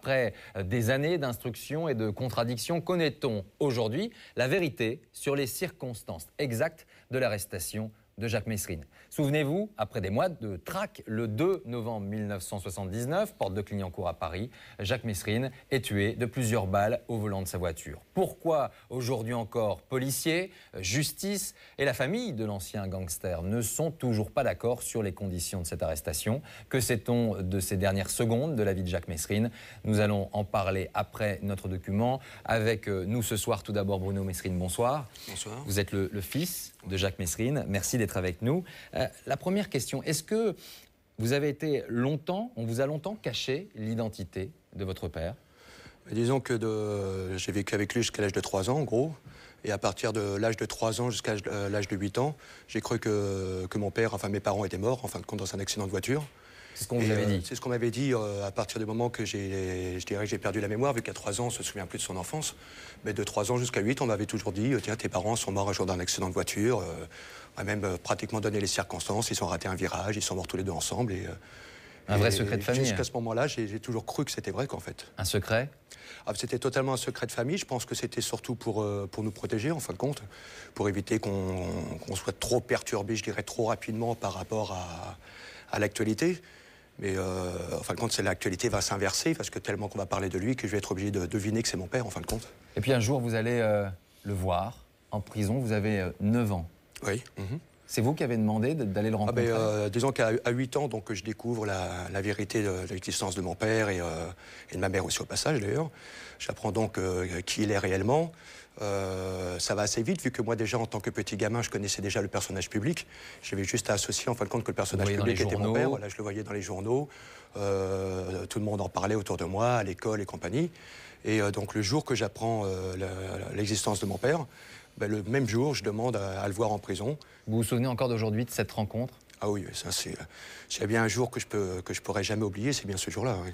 Après des années d'instruction et de contradictions, connaît-on aujourd'hui la vérité sur les circonstances exactes de l'arrestation de Jacques Messrine? Souvenez-vous, après des mois de traque, le 2 novembre 1979, porte de Clignancourt à Paris, Jacques Messrine est tué de plusieurs balles au volant de sa voiture. Pourquoi aujourd'hui encore policiers, justice et la famille de l'ancien gangster ne sont toujours pas d'accord sur les conditions de cette arrestation? Que sait-on de ces dernières secondes de la vie de Jacques Messrine? Nous allons en parler après notre document. Avec nous ce soir, tout d'abord Bruno Messrine, bonsoir. Bonsoir. Vous êtes le fils de Jacques Messrine. Merci d'être avec nous. La première question, est-ce que vous avez été longtemps, on vous a longtemps caché l'identité de votre père? Disons que j'ai vécu avec lui jusqu'à l'âge de 3 ans, en gros. Et à partir de l'âge de 3 ans jusqu'à l'âge de 8 ans, j'ai cru que mon père, enfin mes parents étaient morts, en fin de compte, dans un accident de voiture. C'est ce qu'on vous avait dit. C'est ce qu'on m'avait dit à partir du moment que je dirais que j'ai perdu la mémoire, vu qu'à 3 ans, on ne se souvient plus de son enfance. Mais de 3 ans jusqu'à 8, on m'avait toujours dit, tiens, tes parents sont morts un jour d'un accident de voiture. On m'a même pratiquement donné les circonstances, ils ont raté un virage, ils sont morts tous les deux ensemble. Un vrai secret de famille. Jusqu'à ce moment-là, j'ai toujours cru que c'était vrai, qu'en fait. Un secret? C'était totalement un secret de famille. Je pense que c'était surtout pour nous protéger, en fin de compte, pour éviter qu'on soit trop perturbé, je dirais, trop rapidement par rapport à l'actualité. Mais en fin de compte, l'actualité va s'inverser, parce que tellement qu'on va parler de lui que je vais être obligé de deviner que c'est mon père, en fin de compte. Et puis un jour, vous allez le voir en prison, vous avez 9 ans. Oui. C'est vous qui avez demandé d'aller le rencontrer? Disons qu'à 8 ans, donc, je découvre la vérité de l'existence de mon père et de ma mère aussi au passage d'ailleurs. J'apprends donc qui il est réellement. Ça va assez vite, vu que moi déjà en tant que petit gamin, je connaissais déjà le personnage public. J'avais juste à associer en fin de compte que le personnage public était mon père. Voilà, je le voyais dans les journaux. Tout le monde en parlait autour de moi, à l'école et compagnie. Et donc le jour que j'apprends l'existence de mon père, le même jour, je demande à le voir en prison. Vous vous souvenez encore d'aujourd'hui de cette rencontre? Ah oui, ça c'est... S'il y a bien un jour que je pourrais jamais oublier, c'est bien ce jour-là. Oui.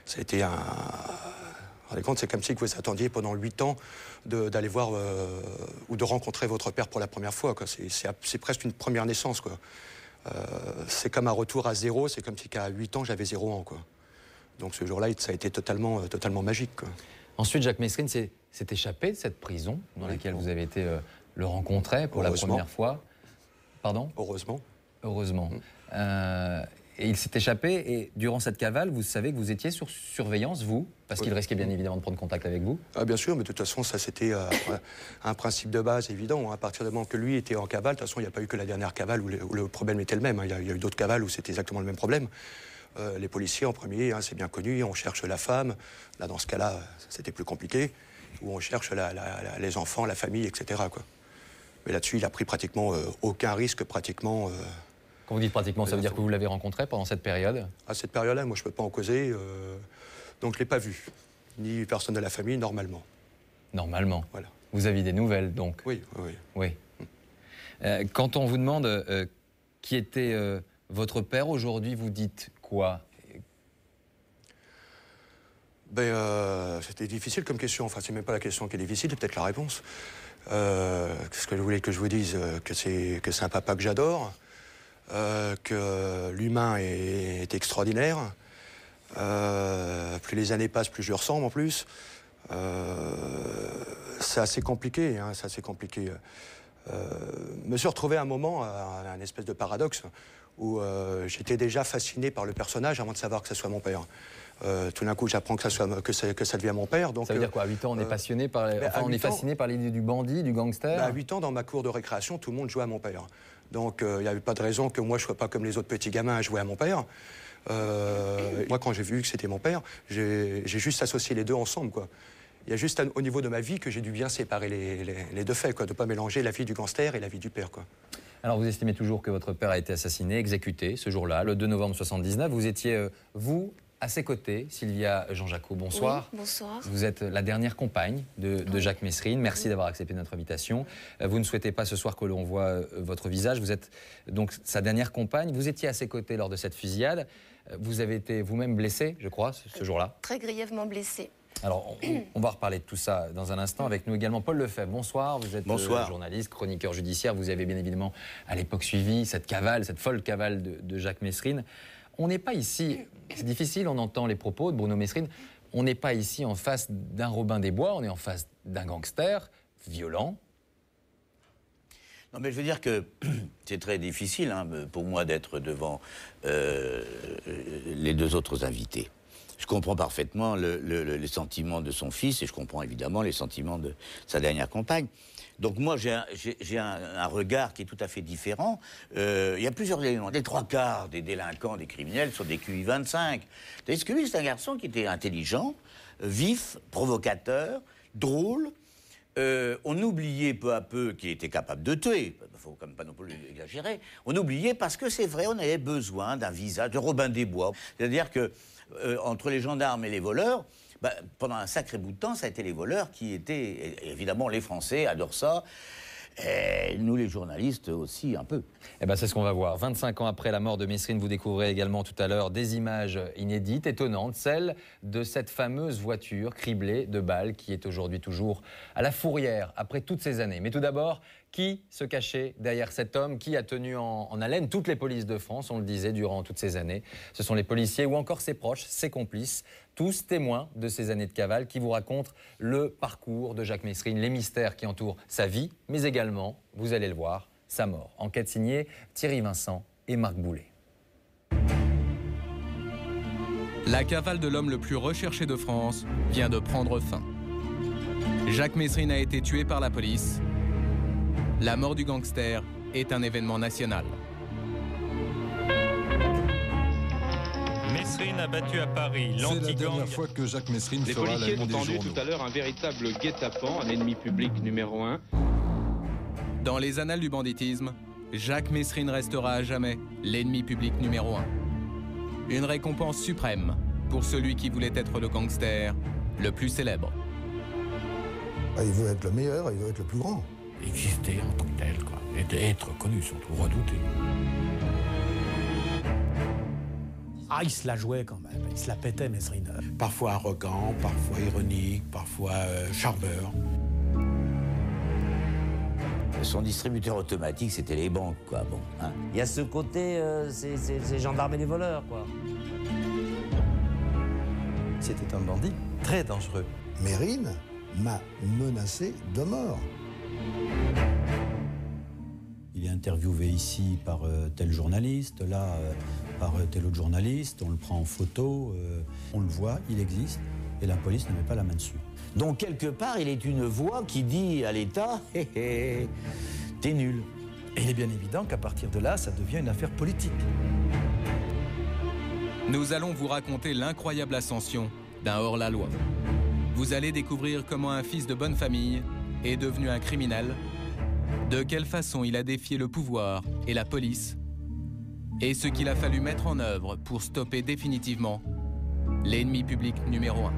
Ça a été un... Vous vous rendez compte, c'est comme si vous attendiez pendant 8 ans d'aller voir ou de rencontrer votre père pour la première fois. C'est presque une première naissance, quoi. C'est comme un retour à zéro, c'est comme si qu'à 8 ans, j'avais 0 ans, quoi. Donc ce jour-là, ça a été totalement magique, quoi. Ensuite, Jacques Messrine s'est échappé de cette prison dans laquelle vous avez été le rencontrer pour la première fois. Pardon? Heureusement. Heureusement. Et il s'est échappé, et durant cette cavale, vous savez que vous étiez sur surveillance, vous, parce qu'il risquait bien évidemment de prendre contact avec vous? Ah, bien sûr, mais de toute façon, ça c'était un principe de base évident. À partir du moment que lui était en cavale, de toute façon, il n'y a pas eu que la dernière cavale où le problème était le même. Il y a eu d'autres cavales où c'était exactement le même problème. Les policiers en premier, c'est bien connu, on cherche la femme. Là, dans ce cas-là, c'était plus compliqué. Où on cherche les enfants, la famille, etc., quoi. Mais là-dessus, il a pris pratiquement aucun risque, pratiquement. Quand vous dites pratiquement, ça veut dire que vous l'avez rencontré pendant cette période? À cette période-là, moi, je ne peux pas en causer. Donc, je ne l'ai pas vu. Ni personne de la famille, normalement. Normalement. Voilà. Vous aviez des nouvelles, donc? Oui. Quand on vous demande qui était votre père aujourd'hui, vous dites quoi? C'était difficile comme question. Enfin, c'est même pas la question qui est difficile, c'est peut-être la réponse. Qu'est-ce que vous voulez que je vous dise? Que c'est un papa que j'adore, que l'humain est extraordinaire. Plus les années passent, plus je le ressemble en plus. C'est assez compliqué, hein, c'est assez compliqué. Me suis retrouvé à un moment, à un espèce de paradoxe, où j'étais déjà fasciné par le personnage avant de savoir que ce soit mon père. Tout d'un coup, j'apprends que ça devient mon père. Donc, ça veut dire quoi? À 8 ans, on est passionné par... on est fasciné par l'idée du bandit, du gangster? À 8 ans, dans ma cour de récréation, tout le monde jouait à mon père. Donc, il n'y avait pas de raison que moi, je ne sois pas comme les autres petits gamins à jouer à mon père. Moi, quand j'ai vu que c'était mon père, j'ai juste associé les deux ensemble, quoi. Il y a juste au niveau de ma vie que j'ai dû bien séparer les deux faits, quoi, de ne pas mélanger la vie du gangster et la vie du père, quoi. Alors, vous estimez toujours que votre père a été assassiné, exécuté, ce jour-là, le 2 novembre 1979. Vous étiez, vous, à ses côtés, Sylvia Jean-Jacot, bonsoir. Oui, bonsoir. Vous êtes la dernière compagne de Jacques Messrine. Merci d'avoir accepté notre invitation. Vous ne souhaitez pas ce soir que l'on voit votre visage. Vous êtes donc sa dernière compagne. Vous étiez à ses côtés lors de cette fusillade. Vous avez été vous-même blessé, je crois, ce jour-là. Très grièvement blessé. Alors, on va reparler de tout ça dans un instant. Avec nous également Paul Lefebvre. Bonsoir, vous êtes journaliste, chroniqueur judiciaire. Vous avez bien évidemment à l'époque suivi cette cavale, cette folle cavale de Jacques Messrine. On n'est pas ici, c'est difficile, on entend les propos de Bruno Messrine. On n'est pas ici en face d'un Robin des Bois, on est en face d'un gangster violent. Non, mais je veux dire que c'est très difficile pour moi d'être devant les deux autres invités. Je comprends parfaitement les sentiments de son fils et je comprends évidemment les sentiments de sa dernière compagne. Donc moi, j'ai un regard qui est tout à fait différent. Il y a plusieurs éléments. Les 3/4 des délinquants, des criminels sont des QI 25. Tandis que lui, c'est un garçon qui était intelligent, vif, provocateur, drôle. On oubliait peu à peu qu'il était capable de tuer. Il ne faut quand même pas non plus exagérer. On oubliait parce que c'est vrai, on avait besoin d'un visage de Robin des Bois. C'est-à-dire que entre les gendarmes et les voleurs, pendant un sacré bout de temps, ça a été les voleurs qui étaient... Et évidemment, les Français adorent ça. Et nous, les journalistes aussi, un peu. Eh ben, c'est ce qu'on va voir. 25 ans après la mort de Mesrine, vous découvrez également tout à l'heure des images inédites, étonnantes, celles de cette fameuse voiture criblée de balles qui est aujourd'hui toujours à la fourrière après toutes ces années. Mais tout d'abord, qui se cachait derrière cet homme qui a tenu en haleine toutes les polices de France, on le disait, durant toutes ces années. Ce sont les policiers ou encore ses proches, ses complices, tous témoins de ces années de cavale qui vous racontent le parcours de Jacques Mesrine, les mystères qui entourent sa vie, mais également, vous allez le voir, sa mort. Enquête signée Thierry Vincent et Marc Boulet. La cavale de l'homme le plus recherché de France vient de prendre fin. Jacques Mesrine a été tué par la police. La mort du gangster est un événement national. Mesrine abattu à Paris, c'est la dernière fois que Jacques Mesrine fera la une des journaux. Les policiers ont tendu tout à l'heure un véritable guet-apens, un ennemi public numéro 1. Dans les annales du banditisme, Jacques Mesrine restera à jamais l'ennemi public numéro 1. Une récompense suprême pour celui qui voulait être le gangster le plus célèbre. Il veut être le meilleur, il veut être le plus grand. Exister en tant que tel, quoi. Et être connu, surtout redouté. Ah, il se la jouait quand même, il se la pétait, Mesrine. Parfois arrogant, parfois ironique, parfois charmeur. Son distributeur automatique, c'était les banques, quoi. Bon, hein. Il y a ce côté, c'est gendarmes et les voleurs, quoi. C'était un bandit très dangereux. Mesrine m'a menacé de mort. Il est interviewé ici par tel journaliste, là par tel autre journaliste, on le prend en photo, on le voit, il existe, et la police ne met pas la main dessus. Donc quelque part, il est une voix qui dit à l'État « Hé hé, t'es nul ». Et il est bien évident qu'à partir de là, ça devient une affaire politique. Nous allons vous raconter l'incroyable ascension d'un hors-la-loi. Vous allez découvrir comment un fils de bonne famille est devenu un criminel, de quelle façon il a défié le pouvoir et la police, et ce qu'il a fallu mettre en œuvre pour stopper définitivement l'ennemi public numéro 1.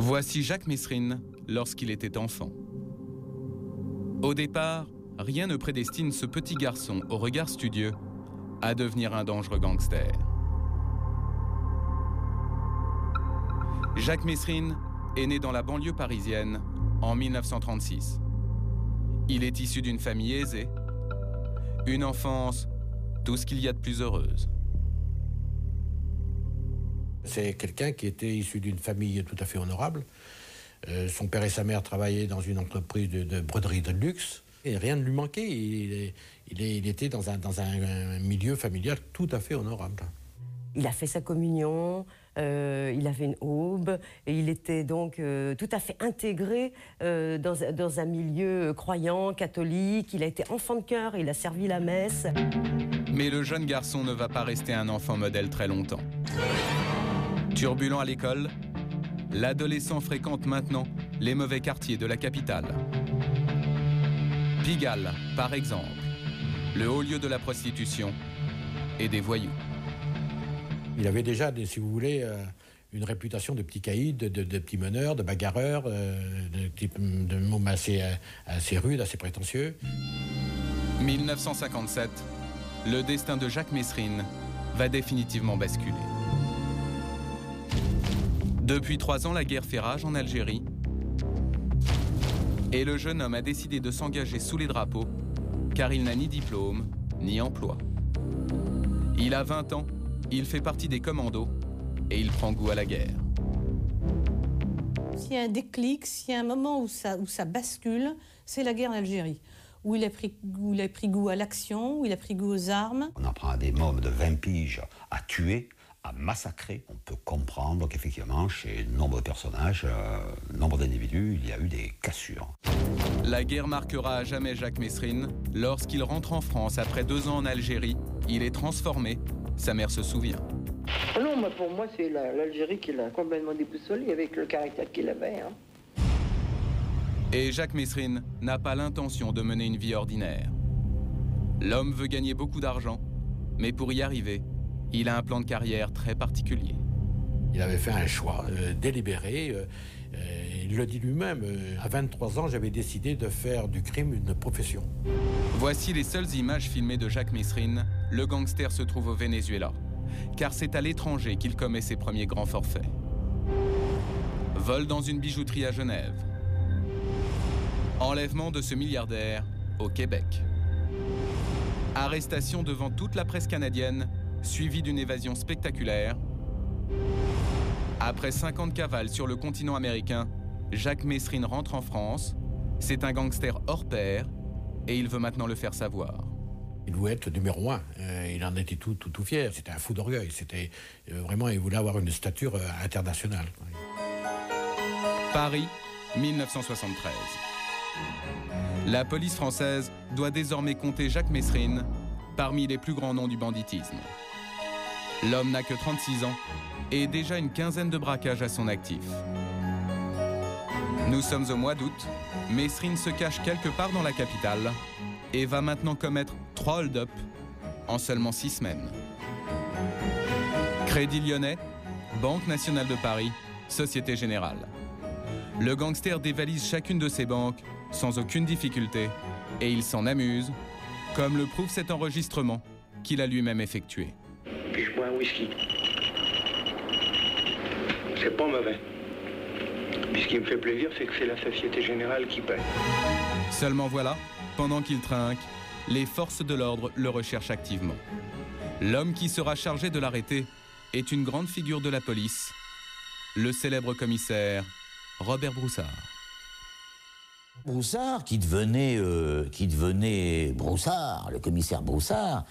Voici Jacques Mesrine lorsqu'il était enfant. Au départ, rien ne prédestine ce petit garçon au regard studieux à devenir un dangereux gangster. Jacques Mesrine est né dans la banlieue parisienne en 1936. Il est issu d'une famille aisée, une enfance, tout ce qu'il y a de plus heureuse. C'est quelqu'un qui était issu d'une famille tout à fait honorable. Son père et sa mère travaillaient dans une entreprise de broderie de luxe. Et rien ne lui manquait. Il était dans un milieu familial tout à fait honorable. Il a fait sa communion, il avait une aube, et il était donc tout à fait intégré dans un milieu croyant, catholique. Il a été enfant de cœur, il a servi la messe. Mais le jeune garçon ne va pas rester un enfant modèle très longtemps. Turbulent à l'école, l'adolescent fréquente maintenant les mauvais quartiers de la capitale. Pigalle, par exemple, le haut lieu de la prostitution et des voyous. Il avait déjà, si vous voulez, une réputation de petit caïd, de petit meneur, de bagarreur, de môme assez rude, assez prétentieux. 1957, le destin de Jacques Mesrine va définitivement basculer. Depuis 3 ans, la guerre fait rage en Algérie et le jeune homme a décidé de s'engager sous les drapeaux car il n'a ni diplôme ni emploi. Il a 20 ans, il fait partie des commandos et il prend goût à la guerre. S'il y a un déclic, s'il y a un moment où ça bascule, c'est la guerre en Algérie, où il a pris goût à l'action, où il a pris goût aux armes. On apprend à des mômes de 20 piges à tuer, à massacrer. On peut comprendre qu'effectivement, chez nombre de personnages, nombre d'individus, il y a eu des cassures. La guerre marquera à jamais Jacques Mesrine. Lorsqu'il rentre en France après 2 ans en Algérie, il est transformé. Sa mère se souvient. Non, pour moi, c'est l'Algérie qui l'a complètement déboussolé avec le caractère qu'il avait. Hein. Et Jacques Mesrine n'a pas l'intention de mener une vie ordinaire. L'homme veut gagner beaucoup d'argent, mais pour y arriver, il a un plan de carrière très particulier. Il avait fait un choix délibéré. Il le dit lui-même. À 23 ans, j'avais décidé de faire du crime une profession. Voici les seules images filmées de Jacques Mesrine. Le gangster se trouve au Venezuela, car c'est à l'étranger qu'il commet ses premiers grands forfaits. Vol dans une bijouterie à Genève. Enlèvement de ce milliardaire au Québec. Arrestation devant toute la presse canadienne, suivie d'une évasion spectaculaire. Après 50 cavales sur le continent américain, Jacques Mesrine rentre en France. C'est un gangster hors pair et il veut maintenant le faire savoir. Il voulait être numéro 1. Il en était tout fier. C'était un fou d'orgueil. C'était vraiment, il voulait avoir une stature internationale. Paris, 1973. La police française doit désormais compter Jacques Mesrine parmi les plus grands noms du banditisme. L'homme n'a que 36 ans et déjà une quinzaine de braquages à son actif. Nous sommes au mois d'août. Mesrine se cache quelque part dans la capitale et va maintenant commettre 3 hold-up en seulement 6 semaines. Crédit Lyonnais, Banque Nationale de Paris, Société Générale. Le gangster dévalise chacune de ces banques sans aucune difficulté et il s'en amuse, comme le prouve cet enregistrement qu'il a lui-même effectué. Puis je bois un whisky. C'est pas mauvais. Mais ce qui me fait plaisir, c'est que c'est la Société Générale qui paye. Seulement voilà, pendant qu'il trinque, les forces de l'ordre le recherchent activement. L'homme qui sera chargé de l'arrêter est une grande figure de la police, le célèbre commissaire Robert Broussard. Broussard, qui devenait Broussard, le commissaire Broussard,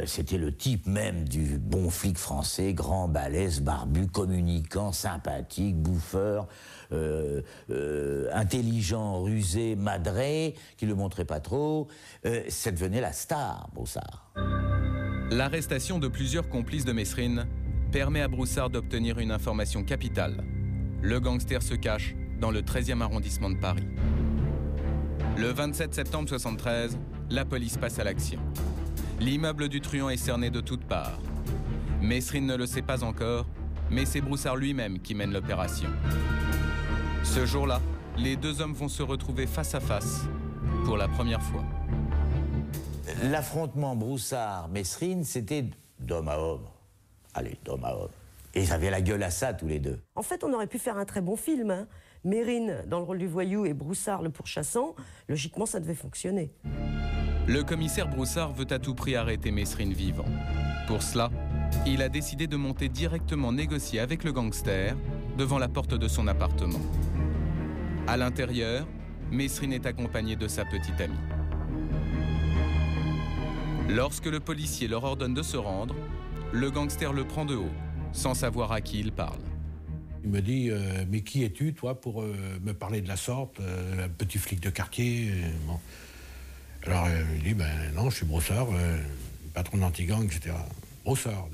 c'était le type même du bon flic français, grand, balèze, barbu, communicant, sympathique, bouffeur, intelligent, rusé, madré, qui le montrait pas trop. Ça devenait la star, Broussard. L'arrestation de plusieurs complices de Mesrine permet à Broussard d'obtenir une information capitale. Le gangster se cache dans le 13e arrondissement de Paris. Le 27 septembre 1973, la police passe à l'action. L'immeuble du truand est cerné de toutes parts. Mesrine ne le sait pas encore, mais c'est Broussard lui-même qui mène l'opération. Ce jour-là, les 2 hommes vont se retrouver face à face pour la première fois. L'affrontement Broussard-Mesrine, c'était d'homme à homme. Allez, d'homme à homme. Et ils avaient la gueule à ça, tous les deux. En fait, on aurait pu faire un très bon film. Hein. Mesrine dans le rôle du voyou et Broussard le pourchassant. Logiquement, ça devait fonctionner. Le commissaire Broussard veut à tout prix arrêter Mesrine vivant. Pour cela, il a décidé de monter directement négocier avec le gangster devant la porte de son appartement. À l'intérieur, Mesrine est accompagné de sa petite amie. Lorsque le policier leur ordonne de se rendre, le gangster le prend de haut, sans savoir à qui il parle. Il me dit « Mais qui es-tu, toi, pour me parler de la sorte un petit flic de quartier bon. » Alors, il dit « Ben non, je suis Broussard, patron d'anti-gang, etc. » Broussard,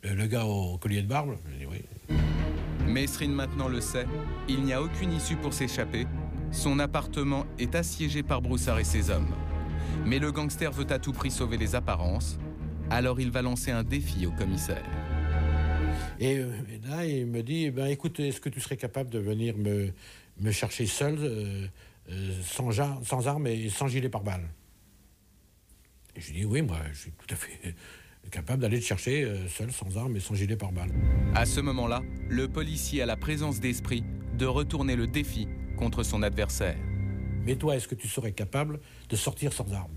le gars au collier de barbe. Je dis « Oui. » Mesrine maintenant le sait, il n'y a aucune issue pour s'échapper. Son appartement est assiégé par Broussard et ses hommes. Mais le gangster veut à tout prix sauver les apparences, alors il va lancer un défi au commissaire. Et là, il me dit, ben, écoute, est-ce que tu serais capable de venir me chercher seul, sans armes et sans gilet pare-balles? Et je lui dis, oui, moi, je suis tout à fait capable d'aller le chercher seul, sans arme et sans gilet pare-balles. À ce moment-là, le policier a la présence d'esprit de retourner le défi contre son adversaire. Mais toi, est-ce que tu serais capable de sortir sans arme?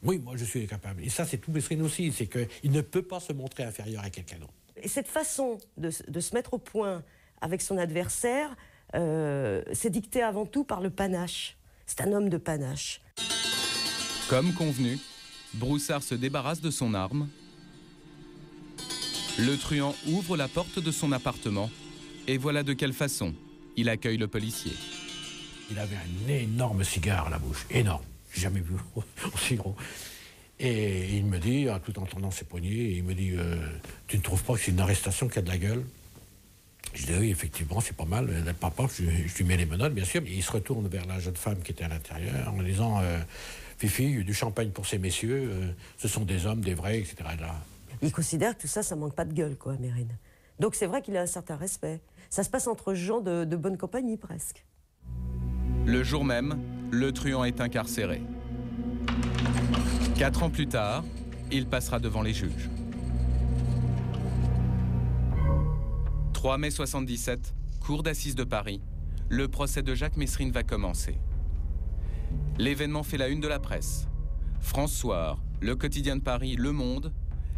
Oui, moi je suis capable. Et ça, c'est tout Mesrine aussi, c'est qu'il ne peut pas se montrer inférieur à quelqu'un d'autre. Et cette façon de se mettre au point avec son adversaire, c'est dicté avant tout par le panache. C'est un homme de panache. Comme convenu, Broussard se débarrasse de son arme. Le truand ouvre la porte de son appartement et voilà de quelle façon il accueille le policier. Il avait un énorme cigare à la bouche, énorme. J'ai jamais vu aussi gros. Et il me dit, tout en tendant ses poignets, il me dit tu ne trouves pas que c'est une arrestation qui a de la gueule? Je dis oui, effectivement, c'est pas mal. Je lui mets les menottes, bien sûr. Et il se retourne vers la jeune femme qui était à l'intérieur en disant Fifi, il y a du champagne pour ces messieurs, ce sont des hommes, des vrais, etc. Il considère que tout ça, ça manque pas de gueule, quoi, Mérine. Donc c'est vrai qu'il a un certain respect. Ça se passe entre gens de bonne compagnie, presque. Le jour même, le truand est incarcéré. 4 ans plus tard, il passera devant les juges. 3 mai 77, cour d'assises de Paris, le procès de Jacques Mesrine va commencer. L'événement fait la une de la presse. France Soir, le quotidien de Paris, Le Monde,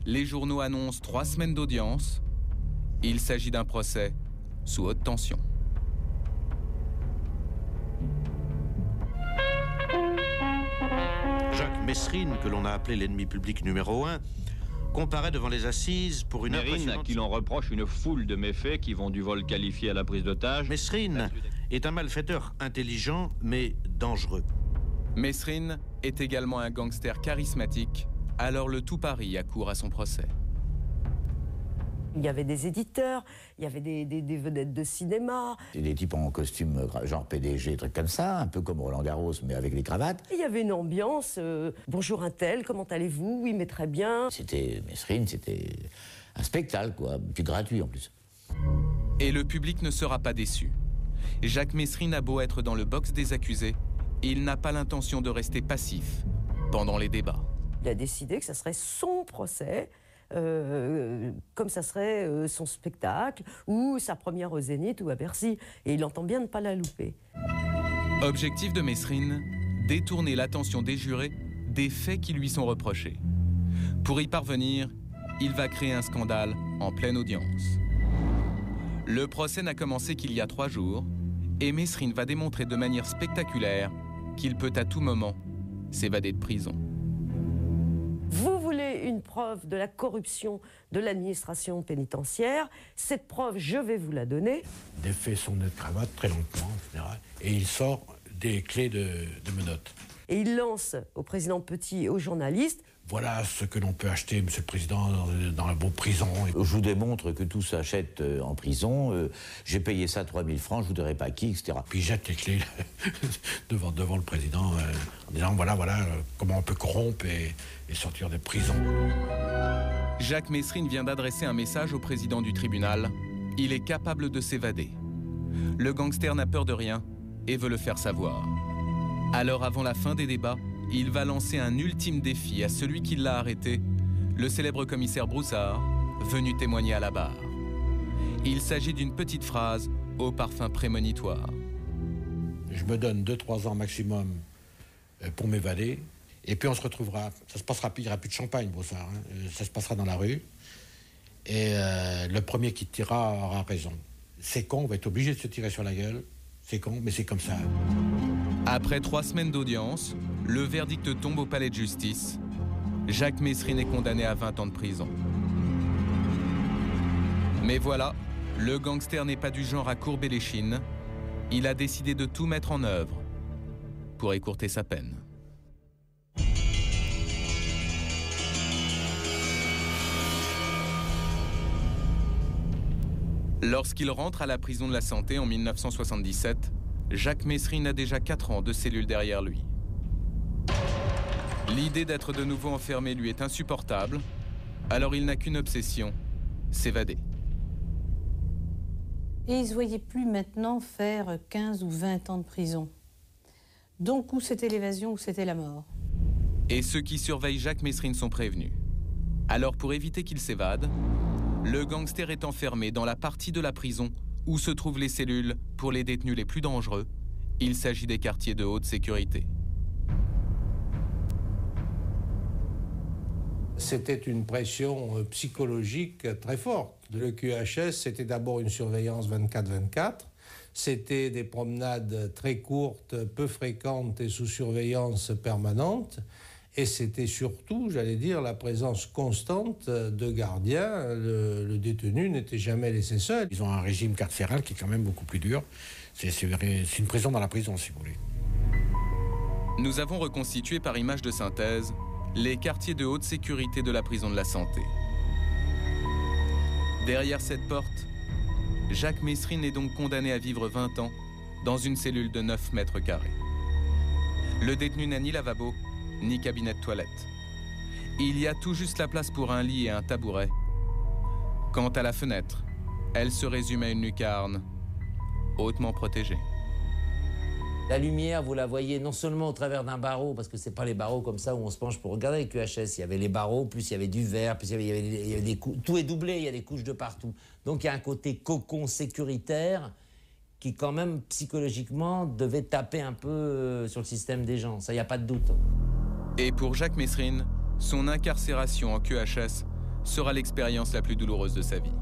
les journaux annoncent 3 semaines d'audience. Il s'agit d'un procès sous haute tension. Jacques Mesrine, que l'on a appelé l'ennemi public numéro 1, comparaît devant les assises pour une Mesrine, à qui l'on reproche une foule de méfaits qui vont du vol qualifié à la prise d'otage. Mesrine est un malfaiteur intelligent, mais dangereux. Mesrine est également un gangster charismatique, alors le tout Paris accourt à son procès. Il y avait des éditeurs, il y avait des vedettes de cinéma. Des types en costume genre PDG, trucs comme ça, un peu comme Roland Garros, mais avec les cravates. Il y avait une ambiance, bonjour un tel, comment allez-vous? Oui, mais très bien. C'était Mesrine, c'était un spectacle, quoi, puis gratuit en plus. Et le public ne sera pas déçu. Jacques Mesrine a beau être dans le box des accusés, il n'a pas l'intention de rester passif pendant les débats. Il a décidé que ça serait son procès, comme ça serait son spectacle ou sa première au Zénith ou à Bercy. Et il entend bien ne pas la louper. Objectif de Mesrine, détourner l'attention des jurés des faits qui lui sont reprochés. Pour y parvenir, il va créer un scandale en pleine audience. Le procès n'a commencé qu'il y a 3 jours et Mesrine va démontrer de manière spectaculaire qu'il peut à tout moment s'évader de prison. Vous voulez une preuve de la corruption de l'administration pénitentiaire. Cette preuve, je vais vous la donner. Il défait son nœud de cravate très lentement, etc. Et il sort des clés de menottes. Et il lance au président Petit et aux journalistes. Voilà ce que l'on peut acheter, Monsieur le Président, dans vos prisons. Je vous démontre que tout s'achète en prison. J'ai payé ça 3 000 francs, je vous dirai pas qui, etc. Puis il jette les clés devant le Président en disant voilà comment on peut corrompre et sortir des prisons. Jacques Mesrine vient d'adresser un message au président du tribunal. Il est capable de s'évader. Le gangster n'a peur de rien et veut le faire savoir. Alors avant la fin des débats, il va lancer un ultime défi à celui qui l'a arrêté, le célèbre commissaire Broussard, venu témoigner à la barre. Il s'agit d'une petite phrase au parfum prémonitoire. Je me donne 2-3 ans maximum pour m'évader, et puis on se retrouvera. Ça se passera, il n'y aura plus de champagne, Broussard. Ça se passera dans la rue, et le premier qui tirera aura raison. C'est con, on va être obligé de se tirer sur la gueule. C'est con, mais c'est comme ça. Après 3 semaines d'audience, le verdict tombe au palais de justice. Jacques Mesrine est condamné à 20 ans de prison. Mais voilà, le gangster n'est pas du genre à courber les chines. Il a décidé de tout mettre en œuvre pour écourter sa peine. Lorsqu'il rentre à la prison de la Santé en 1977, Jacques Mesrine a déjà 4 ans de cellule derrière lui. L'idée d'être de nouveau enfermé lui est insupportable, alors il n'a qu'une obsession, s'évader. Et il ne se voyait plus maintenant faire 15 ou 20 ans de prison. Donc, où c'était l'évasion, où c'était la mort. Et ceux qui surveillent Jacques Mesrine sont prévenus. Alors pour éviter qu'il s'évade, le gangster est enfermé dans la partie de la prison où se trouvent les cellules pour les détenus les plus dangereux. Il s'agit des quartiers de haute sécurité. C'était une pression psychologique très forte. Le QHS, c'était d'abord une surveillance 24/24. C'était des promenades très courtes, peu fréquentes et sous surveillance permanente. Et c'était surtout, j'allais dire, la présence constante de gardiens. Le détenu n'était jamais laissé seul. Ils ont un régime carcéral qui est quand même beaucoup plus dur. C'est une prison dans la prison, si vous voulez. Nous avons reconstitué par image de synthèse les quartiers de haute sécurité de la prison de la Santé. Derrière cette porte, Jacques Mesrine est donc condamné à vivre 20 ans dans une cellule de 9 mètres carrés. Le détenu n'a ni lavabo, ni cabinet de toilette. Il y a tout juste la place pour un lit et un tabouret. Quant à la fenêtre, elle se résume à une lucarne hautement protégée. La lumière, vous la voyez non seulement au travers d'un barreau, parce que c'est pas les barreaux comme ça où on se penche pour regarder les QHS. Il y avait les barreaux, plus il y avait du verre, plus il y avait des couches. Tout est doublé, il y a des couches de partout. Donc il y a un côté cocon sécuritaire qui quand même psychologiquement devait taper un peu sur le système des gens. Ça, il n'y a pas de doute. Et pour Jacques Mesrine, son incarcération en QHS sera l'expérience la plus douloureuse de sa vie.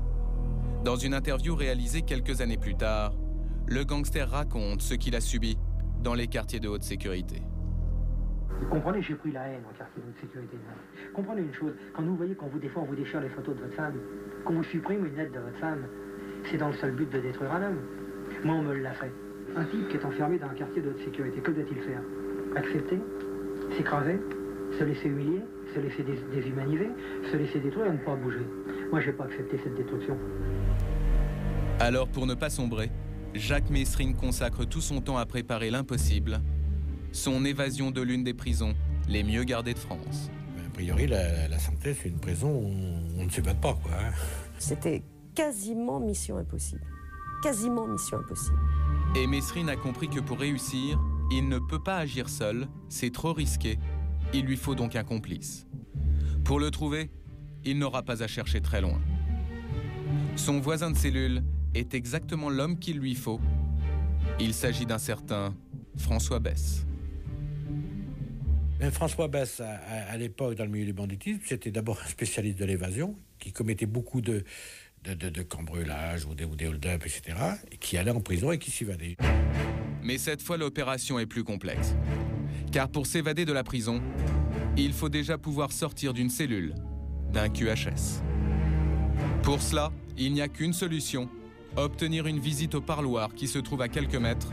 Dans une interview réalisée quelques années plus tard, le gangster raconte ce qu'il a subi dans les quartiers de haute sécurité. Vous comprenez, j'ai pris la haine en quartier de haute sécurité. Comprenez une chose, quand vous voyez qu'on vous défend, on vous déchire les photos de votre femme, qu'on vous supprime une lettre de votre femme, c'est dans le seul but de détruire un homme. Moi, on me l'a fait. Un type qui est enfermé dans un quartier de haute sécurité, que doit-il faire? Accepter? S'écraser? Se laisser humilier? Se laisser déshumaniser? Se laisser détruire et ne pas bouger? Moi, je n'ai pas accepté cette destruction. Alors, pour ne pas sombrer, Jacques Mesrine consacre tout son temps à préparer l'impossible, son évasion de l'une des prisons les mieux gardées de France. A priori, la Santé, c'est une prison où on ne s'évade pas, quoi. C'était quasiment mission impossible. Quasiment mission impossible. Et Mesrine a compris que pour réussir, il ne peut pas agir seul, c'est trop risqué. Il lui faut donc un complice. Pour le trouver, il n'aura pas à chercher très loin. Son voisin de cellule est exactement l'homme qu'il lui faut. Il s'agit d'un certain François Besse. François Besse, à l'époque, dans le milieu du banditisme, c'était d'abord un spécialiste de l'évasion, qui commettait beaucoup de cambriolages ou des hold-up, etc., et qui allait en prison et qui s'évadait. Mais cette fois, l'opération est plus complexe. Car pour s'évader de la prison, il faut déjà pouvoir sortir d'une cellule, d'un QHS. Pour cela, il n'y a qu'une solution, obtenir une visite au parloir qui se trouve à quelques mètres.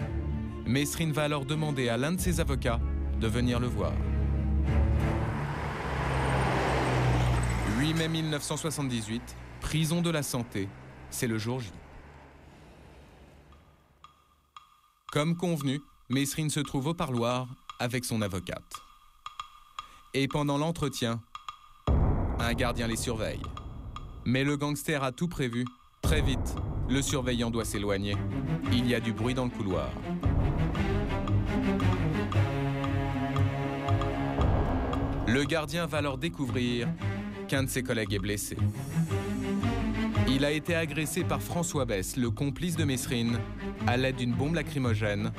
Mesrine va alors demander à l'un de ses avocats de venir le voir. 8 mai 1978, prison de la Santé, c'est le jour J. Comme convenu, Mesrine se trouve au parloir avec son avocate. Et pendant l'entretien, un gardien les surveille. Mais le gangster a tout prévu. Très vite, le surveillant doit s'éloigner. Il y a du bruit dans le couloir. Le gardien va alors découvrir qu'un de ses collègues est blessé. Il a été agressé par François Besse, le complice de Mesrine, à l'aide d'une bombe lacrymogène.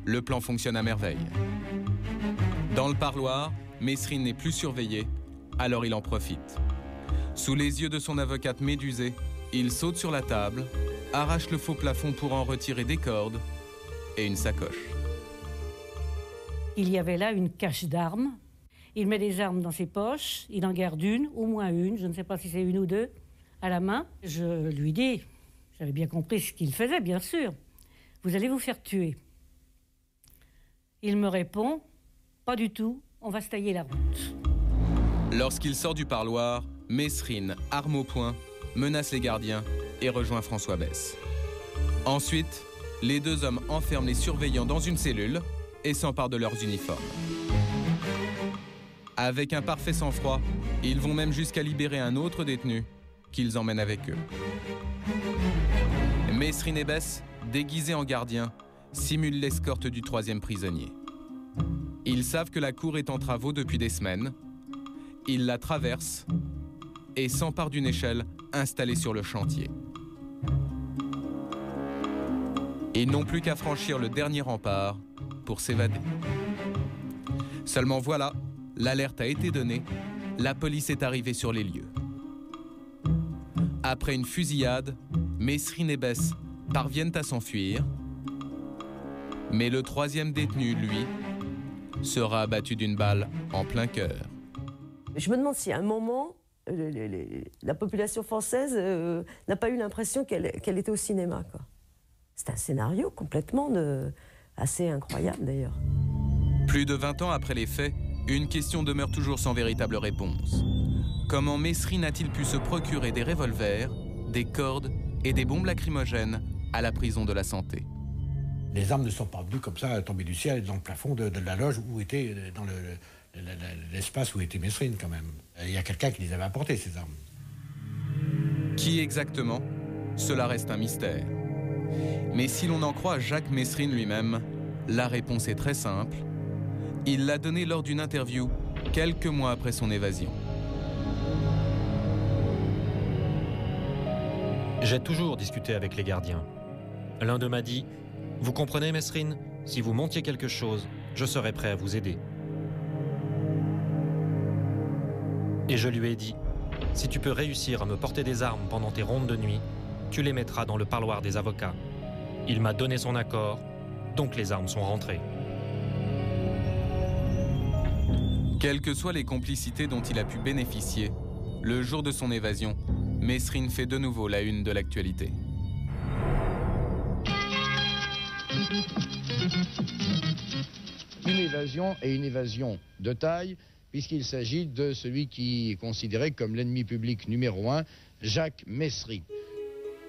Le plan fonctionne à merveille. Dans le parloir, Mesrine n'est plus surveillé, alors il en profite. Sous les yeux de son avocate médusée, il saute sur la table, arrache le faux plafond pour en retirer des cordes et une sacoche. Il y avait là une cache d'armes. Il met des armes dans ses poches, il en garde une, au moins une, je ne sais pas si c'est une ou deux, à la main. Je lui dis, j'avais bien compris ce qu'il faisait, bien sûr, vous allez vous faire tuer. Il me répond, pas du tout, on va se tailler la route. Lorsqu'il sort du parloir, Mesrine, arme au poing, menace les gardiens et rejoint François Besse. Ensuite, les deux hommes enferment les surveillants dans une cellule et s'emparent de leurs uniformes. Avec un parfait sang-froid, ils vont même jusqu'à libérer un autre détenu qu'ils emmènent avec eux. Mesrine et Besse, déguisés en gardiens, simulent l'escorte du troisième prisonnier. Ils savent que la cour est en travaux depuis des semaines. Ils la traversent et s'emparent d'une échelle installée sur le chantier. Ils n'ont plus qu'à franchir le dernier rempart pour s'évader. Seulement voilà, l'alerte a été donnée, la police est arrivée sur les lieux. Après une fusillade, Mesrine et Bess parviennent à s'enfuir, mais le troisième détenu, lui, sera abattu d'une balle en plein cœur. Je me demande si à un moment, la population française n'a pas eu l'impression qu'elle était au cinéma, quoi. C'est un scénario complètement assez incroyable, d'ailleurs. Plus de 20 ans après les faits, une question demeure toujours sans véritable réponse. Comment Mesrine a-t-il pu se procurer des revolvers, des cordes et des bombes lacrymogènes à la prison de la Santé? Les armes ne sont pas venues comme ça tomber du ciel dans le plafond de la loge où était, dans l'espace où était Mesrine, quand même. Il y a quelqu'un qui les avait apportées, ces armes. Qui exactement? Cela reste un mystère. Mais si l'on en croit Jacques Mesrine lui-même, la réponse est très simple. Il l'a donnée lors d'une interview quelques mois après son évasion. J'ai toujours discuté avec les gardiens. L'un d'eux m'a dit « Vous comprenez, Mesrine, si vous montiez quelque chose, je serais prêt à vous aider. » Et je lui ai dit « Si tu peux réussir à me porter des armes pendant tes rondes de nuit, tu les mettras dans le parloir des avocats. » Il m'a donné son accord, donc les armes sont rentrées. Quelles que soient les complicités dont il a pu bénéficier, le jour de son évasion, Mesrine fait de nouveau la une de l'actualité. Une évasion est une évasion de taille, puisqu'il s'agit de celui qui est considéré comme l'ennemi public numéro 1, Jacques Mesrine.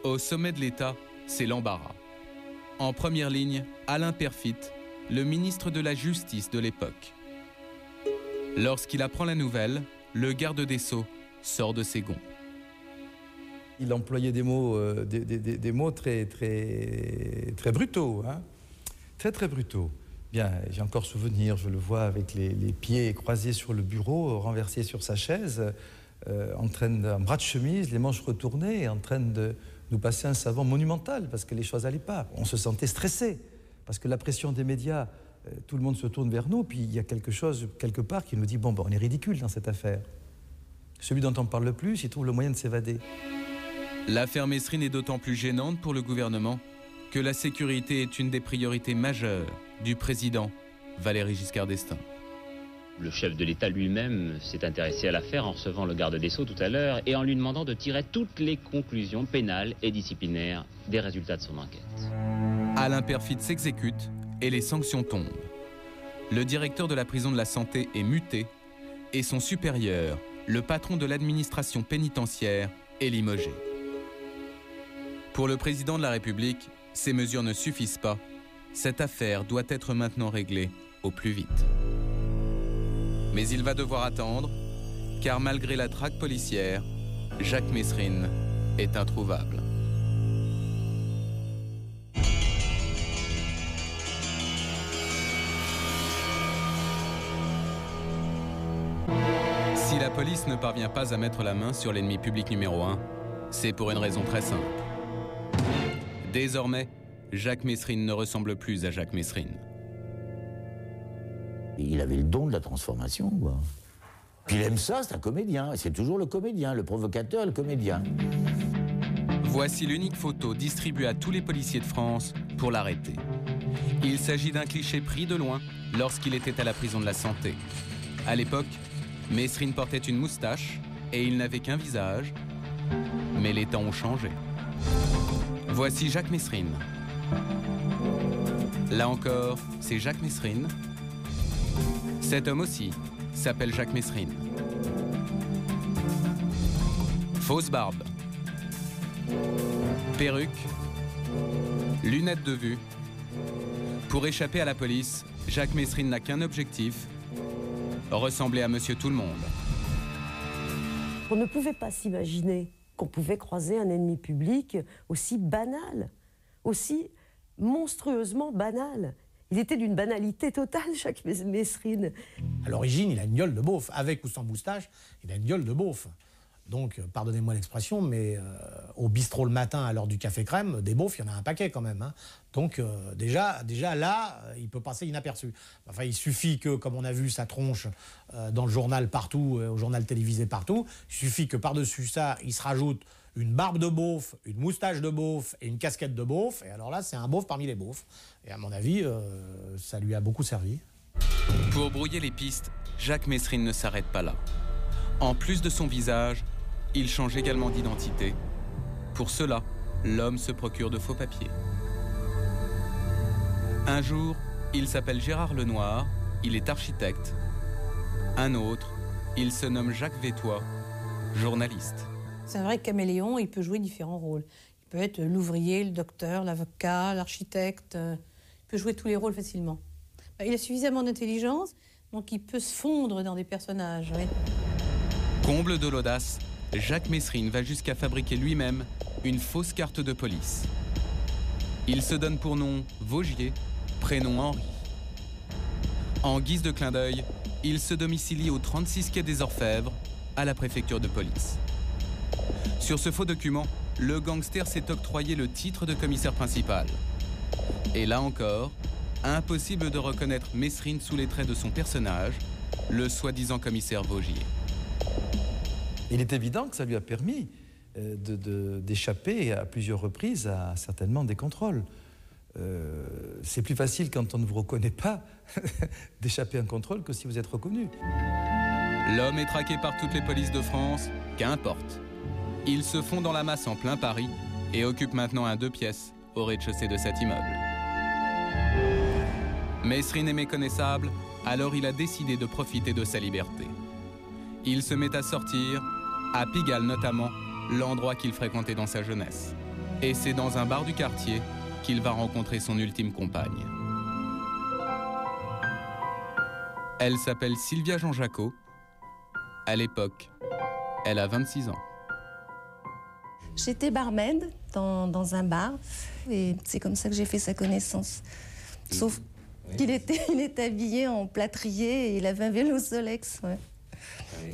Au sommet de l'État, c'est l'embarras. En première ligne, Alain Peyrefitte, le ministre de la Justice de l'époque. Lorsqu'il apprend la nouvelle, le garde des Sceaux sort de ses gonds. Il employait des mots, des mots très brutaux, hein, très brutaux. Bien, j'ai encore souvenir, je le vois avec les pieds croisés sur le bureau, renversé sur sa chaise, en bras de chemise, les manches retournées, en train de nous passer un savon monumental parce que les choses n'allaient pas. On se sentait stressé parce que la pression des médias, tout le monde se tourne vers nous, puis il y a quelque chose, quelque part, qui nous dit « bon, on est ridicule dans cette affaire ». Celui dont on parle le plus, il trouve le moyen de s'évader. L'affaire Mesrine est d'autant plus gênante pour le gouvernement que la sécurité est une des priorités majeures du président Valéry Giscard d'Estaing. Le chef de l'État lui-même s'est intéressé à l'affaire en recevant le garde des Sceaux tout à l'heure et en lui demandant de tirer toutes les conclusions pénales et disciplinaires des résultats de son enquête. Alain Peyrefitte s'exécute et les sanctions tombent. Le directeur de la prison de la Santé est muté et son supérieur, le patron de l'administration pénitentiaire, est limogé. Pour le président de la République, ces mesures ne suffisent pas. Cette affaire doit être maintenant réglée au plus vite. Mais il va devoir attendre, car malgré la traque policière, Jacques Mesrine est introuvable. Si la police ne parvient pas à mettre la main sur l'ennemi public numéro 1, c'est pour une raison très simple. Désormais, Jacques Mesrine ne ressemble plus à Jacques Mesrine. Il avait le don de la transformation, quoi. Puis il aime ça, c'est un comédien. C'est toujours le comédien, le provocateur, le comédien. Voici l'unique photo distribuée à tous les policiers de France pour l'arrêter. Il s'agit d'un cliché pris de loin lorsqu'il était à la prison de la Santé. À l'époque, Mesrine portait une moustache et il n'avait qu'un visage. Mais les temps ont changé. Voici Jacques Mesrine. Là encore, c'est Jacques Mesrine. Cet homme aussi s'appelle Jacques Mesrine. Fausse barbe, perruque, lunettes de vue. Pour échapper à la police, Jacques Mesrine n'a qu'un objectif, ressembler à Monsieur Tout-le-Monde. On ne pouvait pas s'imaginer qu'on pouvait croiser un ennemi public aussi banal, aussi monstrueusement banal. Il était d'une banalité totale, Jacques Messrine. À l'origine, il a une gueule de beauf. Avec ou sans moustache, il a une gueule de beauf. Donc, pardonnez-moi l'expression, mais au bistrot le matin, à l'heure du café crème, des beaufs, il y en a un paquet quand même. Hein. Donc, déjà là, il peut passer inaperçu. Enfin, il suffit que, comme on a vu sa tronche dans le journal partout, au journal télévisé partout, il suffit que par-dessus ça, il se rajoute une barbe de beauf, une moustache de beauf et une casquette de beauf. Et alors là, c'est un beauf parmi les beaufs. Et à mon avis, ça lui a beaucoup servi. Pour brouiller les pistes, Jacques Messrine ne s'arrête pas là. En plus de son visage, il change également d'identité. Pour cela, l'homme se procure de faux papiers. Un jour, il s'appelle Gérard Lenoir, il est architecte. Un autre, il se nomme Jacques Vétois, journaliste. C'est un vrai caméléon, il peut jouer différents rôles. Il peut être l'ouvrier, le docteur, l'avocat, l'architecte. Il peut jouer tous les rôles facilement. Il a suffisamment d'intelligence, donc il peut se fondre dans des personnages. Oui. Comble de l'audace, Jacques Messrine va jusqu'à fabriquer lui-même une fausse carte de police. Il se donne pour nom Vaugier, prénom Henri. En guise de clin d'œil, il se domicilie au 36 quai des Orfèvres, à la préfecture de police. Sur ce faux document, le gangster s'est octroyé le titre de commissaire principal. Et là encore, impossible de reconnaître Messrine sous les traits de son personnage, le soi-disant commissaire Vaugier. Il est évident que ça lui a permis d'échapper à plusieurs reprises à certainement des contrôles. C'est plus facile quand on ne vous reconnaît pas d'échapper à un contrôle que si vous êtes reconnu. L'homme est traqué par toutes les polices de France, qu'importe. Il se fond dans la masse en plein Paris et occupe maintenant un 2 pièces au rez-de-chaussée de cet immeuble. Messrine est méconnaissable, alors il a décidé de profiter de sa liberté. Il se met à sortir, à Pigalle notamment, l'endroit qu'il fréquentait dans sa jeunesse. Et c'est dans un bar du quartier qu'il va rencontrer son ultime compagne. Elle s'appelle Sylvia Jean-Jacot. À l'époque, elle a 26 ans. J'étais barmaid dans un bar et c'est comme ça que j'ai fait sa connaissance. Sauf qu'il était habillé en plâtrier et il avait un vélo Solex. Ouais.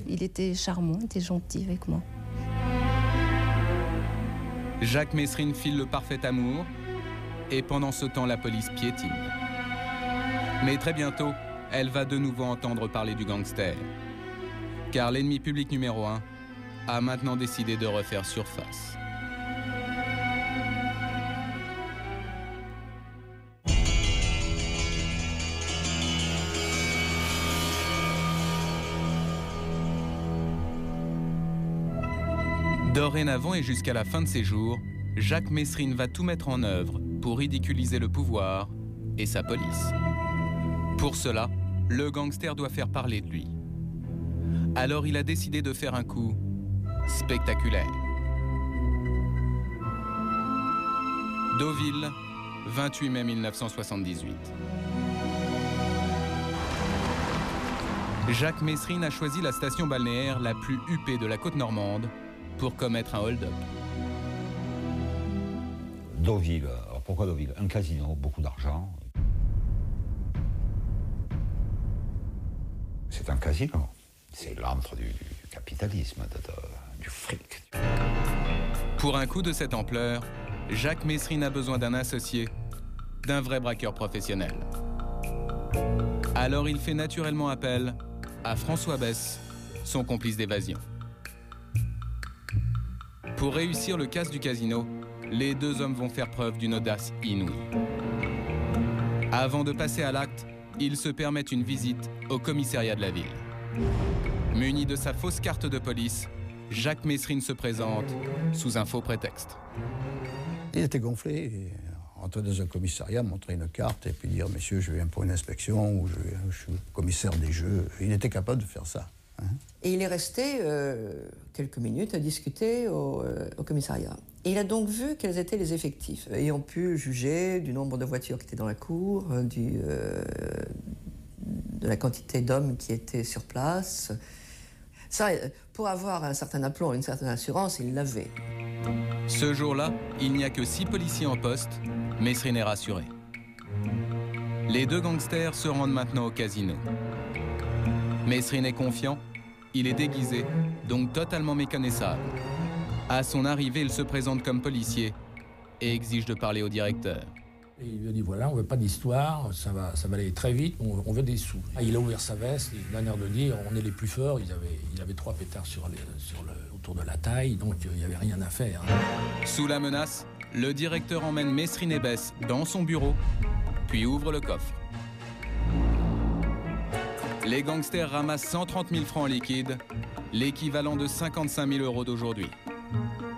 Il était charmant, il était gentil avec moi. Jacques Messrine file le parfait amour et pendant ce temps, la police piétine. Mais très bientôt, elle va de nouveau entendre parler du gangster. Car l'ennemi public numéro 1 a maintenant décidé de refaire surface. Dorénavant et jusqu'à la fin de ses jours, Jacques Messrine va tout mettre en œuvre pour ridiculiser le pouvoir et sa police. Pour cela, le gangster doit faire parler de lui. Alors il a décidé de faire un coup spectaculaire. Deauville, 28 mai 1978. Jacques Messrine a choisi la station balnéaire la plus huppée de la côte normande pour commettre un hold-up. Deauville. Alors pourquoi Deauville? Un casino, beaucoup d'argent. C'est un casino. C'est l'antre du capitalisme, du fric. Pour un coup de cette ampleur, Jacques Messrine a besoin d'un associé, d'un vrai braqueur professionnel. Alors il fait naturellement appel à François Besse, son complice d'évasion. Pour réussir le casse du casino, les deux hommes vont faire preuve d'une audace inouïe. Avant de passer à l'acte, ils se permettent une visite au commissariat de la ville. Muni de sa fausse carte de police, Jacques Messrine se présente sous un faux prétexte. Il était gonflé. Et entrer dans un commissariat, montrer une carte et puis dire « Monsieur, je viens pour une inspection » ou « Je suis commissaire des jeux ». Il était capable de faire ça. Hein. Et il est resté quelques minutes à discuter au commissariat. Et il a donc vu quels étaient les effectifs, ayant pu juger du nombre de voitures qui étaient dans la cour, de la quantité d'hommes qui étaient sur place. Ça, pour avoir un certain aplomb, une certaine assurance, il l'avait. Ce jour-là, il n'y a que 6 policiers en poste. Messrine est rassuré. Les deux gangsters se rendent maintenant au casino. Mesrine est confiant, il est déguisé, donc totalement méconnaissable. À son arrivée, il se présente comme policier et exige de parler au directeur. Et il lui a dit voilà, on veut pas d'histoire, ça va aller très vite, on veut des sous. Il a ouvert sa veste, il a l'air de dire on est les plus forts, il avait 3 pétards autour de la taille, donc il n'y avait rien à faire. Sous la menace, le directeur emmène Mesrine et Bess dans son bureau, puis ouvre le coffre. Les gangsters ramassent 130 000 francs en liquide, l'équivalent de 55 000 € d'aujourd'hui.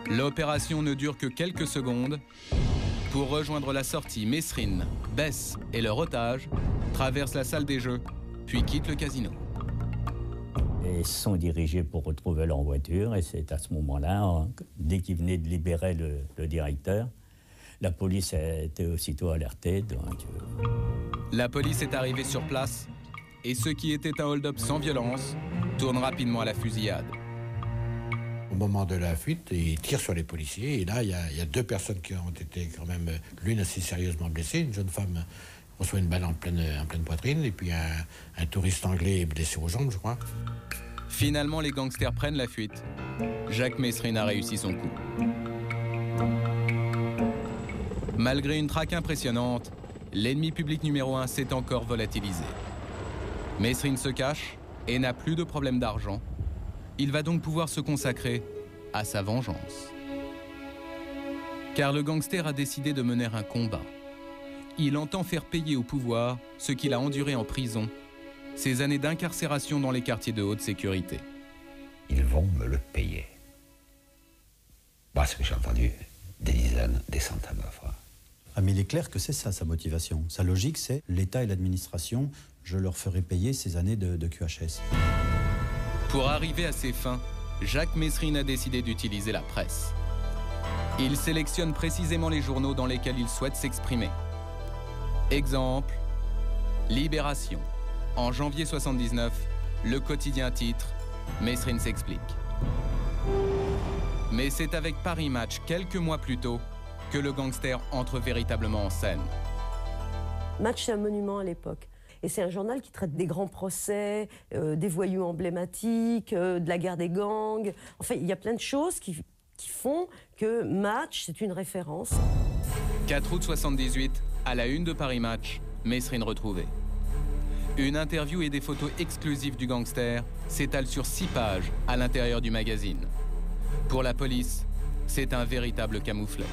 L'opération ne dure que quelques secondes. Pour rejoindre la sortie, Mesrine, Bess et leur otage traversent la salle des jeux, puis quittent le casino. Ils se sont dirigés pour retrouver leur voiture et c'est à ce moment-là, dès qu'ils venaient de libérer le directeur, la police a été aussitôt alertée. La police est arrivée sur place et ce qui était un hold-up sans violence tourne rapidement à la fusillade. Au moment de la fuite, il tire sur les policiers et là, il y a 2 personnes qui ont été quand même, l'une assez sérieusement blessée, une jeune femme reçoit une balle en pleine poitrine et puis un touriste anglais est blessé aux jambes, je crois. Finalement, les gangsters prennent la fuite. Jacques Mesrine a réussi son coup. Malgré une traque impressionnante, l'ennemi public numéro 1 s'est encore volatilisé. Mesrine se cache et n'a plus de problème d'argent. Il va donc pouvoir se consacrer à sa vengeance. Car le gangster a décidé de mener un combat. Il entend faire payer au pouvoir ce qu'il a enduré en prison, ces années d'incarcération dans les quartiers de haute sécurité. Ils vont me le payer. Bah, ce que j'ai entendu, des dizaines, des centaines de fois. Ah, mais il est clair que c'est ça, sa motivation. Sa logique, c'est l'État et l'administration, je leur ferai payer ces années de QHS. Pour arriver à ses fins, Jacques Mesrine a décidé d'utiliser la presse. Il sélectionne précisément les journaux dans lesquels il souhaite s'exprimer. Exemple, Libération. En janvier 79, le quotidien titre « Mesrine s'explique ». Mais c'est avec Paris Match, quelques mois plus tôt, que le gangster entre véritablement en scène. Match, c'est un monument à l'époque. Et c'est un journal qui traite des grands procès, des voyous emblématiques, de la guerre des gangs. Enfin, il y a plein de choses qui font que Match, c'est une référence. 4 août 78, à la une de Paris Match, Mesrine retrouvée. Une interview et des photos exclusives du gangster s'étalent sur 6 pages à l'intérieur du magazine. Pour la police, c'est un véritable camouflet.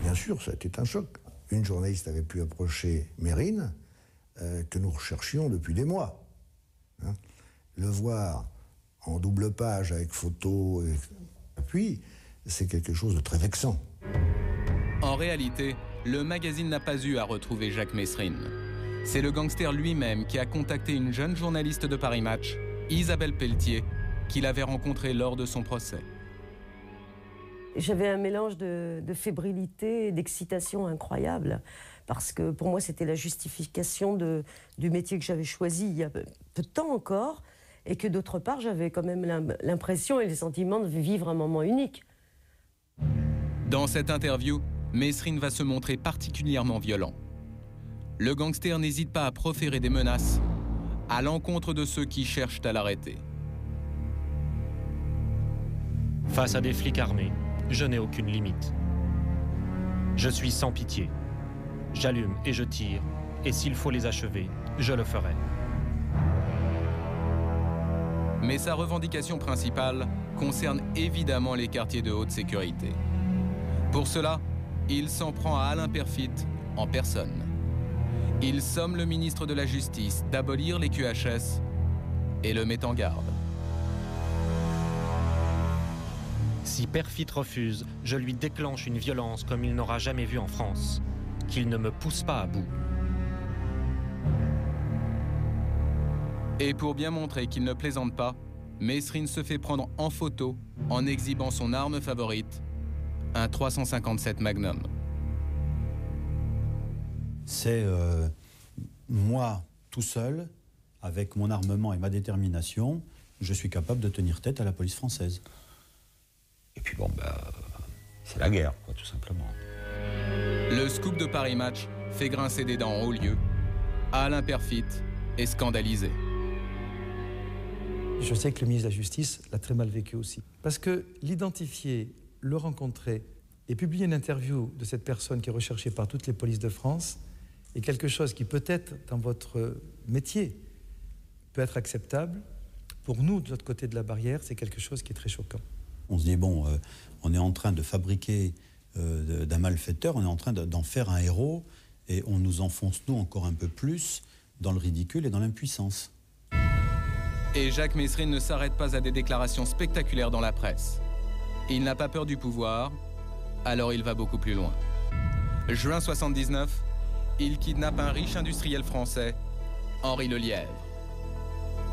Bien sûr, ça a été un choc. Une journaliste avait pu approcher Mesrine, que nous recherchions depuis des mois. Hein. Le voir en double page avec photos et appui, c'est quelque chose de très vexant. En réalité, le magazine n'a pas eu à retrouver Jacques Mesrine. C'est le gangster lui-même qui a contacté une jeune journaliste de Paris Match, Isabelle Pelletier, qu'il avait rencontrée lors de son procès. J'avais un mélange de fébrilité et d'excitation incroyable, parce que pour moi, c'était la justification du métier que j'avais choisi il y a peu de temps encore, et que d'autre part, j'avais quand même l'impression et le sentiment de vivre un moment unique. Dans cette interview, Mesrine va se montrer particulièrement violent. Le gangster n'hésite pas à proférer des menaces à l'encontre de ceux qui cherchent à l'arrêter. Face à des flics armés, je n'ai aucune limite. Je suis sans pitié. J'allume et je tire, et s'il faut les achever, je le ferai. Mais sa revendication principale concerne évidemment les quartiers de haute sécurité. Pour cela, il s'en prend à Alain Peyrefitte en personne. Il somme le ministre de la Justice d'abolir les QHS et le met en garde. Si Peyrefitte refuse, je lui déclenche une violence comme il n'aura jamais vu en France. Qu'il ne me pousse pas à bout. Et pour bien montrer qu'il ne plaisante pas, Mesrine se fait prendre en photo en exhibant son arme favorite, un 357 Magnum. C'est moi, tout seul, avec mon armement et ma détermination, je suis capable de tenir tête à la police française. Et puis bon, c'est la guerre, quoi, tout simplement. Le scoop de Paris Match fait grincer des dents en haut lieu. Alain Perfit est scandalisé. Je sais que le ministre de la Justice l'a très mal vécu aussi. Parce que l'identifier, le rencontrer et publier une interview de cette personne qui est recherchée par toutes les polices de France est quelque chose qui peut-être, dans votre métier, peut être acceptable. Pour nous, de l'autre côté de la barrière, c'est quelque chose qui est très choquant. On se dit, bon, on est en train de fabriquer d'un malfaiteur, on est en train d'en faire un héros, et on nous enfonce, nous, encore un peu plus dans le ridicule et dans l'impuissance. Et Jacques Messrine ne s'arrête pas à des déclarations spectaculaires dans la presse. Il n'a pas peur du pouvoir, alors il va beaucoup plus loin. Juin 79, il kidnappe un riche industriel français, Henri Lelièvre.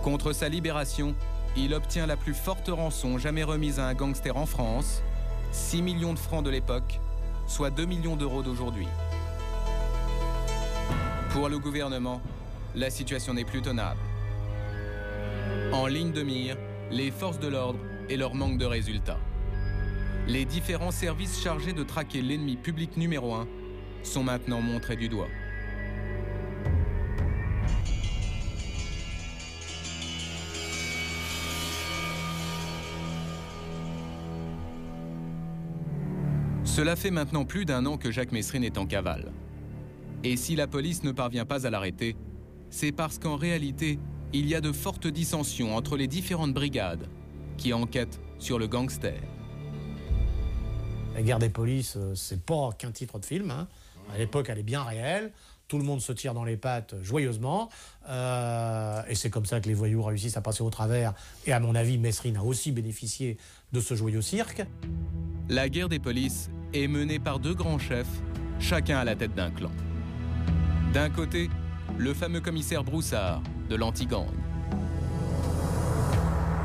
Contre sa libération, il obtient la plus forte rançon jamais remise à un gangster en France, 6 millions de francs de l'époque, soit 2 millions d'euros d'aujourd'hui. Pour le gouvernement, la situation n'est plus tenable. En ligne de mire, les forces de l'ordre et leur manque de résultats. Les différents services chargés de traquer l'ennemi public numéro 1 sont maintenant montrés du doigt. Cela fait maintenant plus d'1 an que Jacques Messrine est en cavale. Et si la police ne parvient pas à l'arrêter, c'est parce qu'en réalité, il y a de fortes dissensions entre les différentes brigades qui enquêtent sur le gangster. La guerre des polices, c'est pas qu'un titre de film. Hein. À l'époque, elle est bien réelle. Tout le monde se tire dans les pattes joyeusement. Et c'est comme ça que les voyous réussissent à passer au travers. Et à mon avis, Messrine a aussi bénéficié de ce joyeux cirque. La guerre des polices est menée par 2 grands chefs, chacun à la tête d'un clan. D'un côté, le fameux commissaire Broussard de l'anti-gang.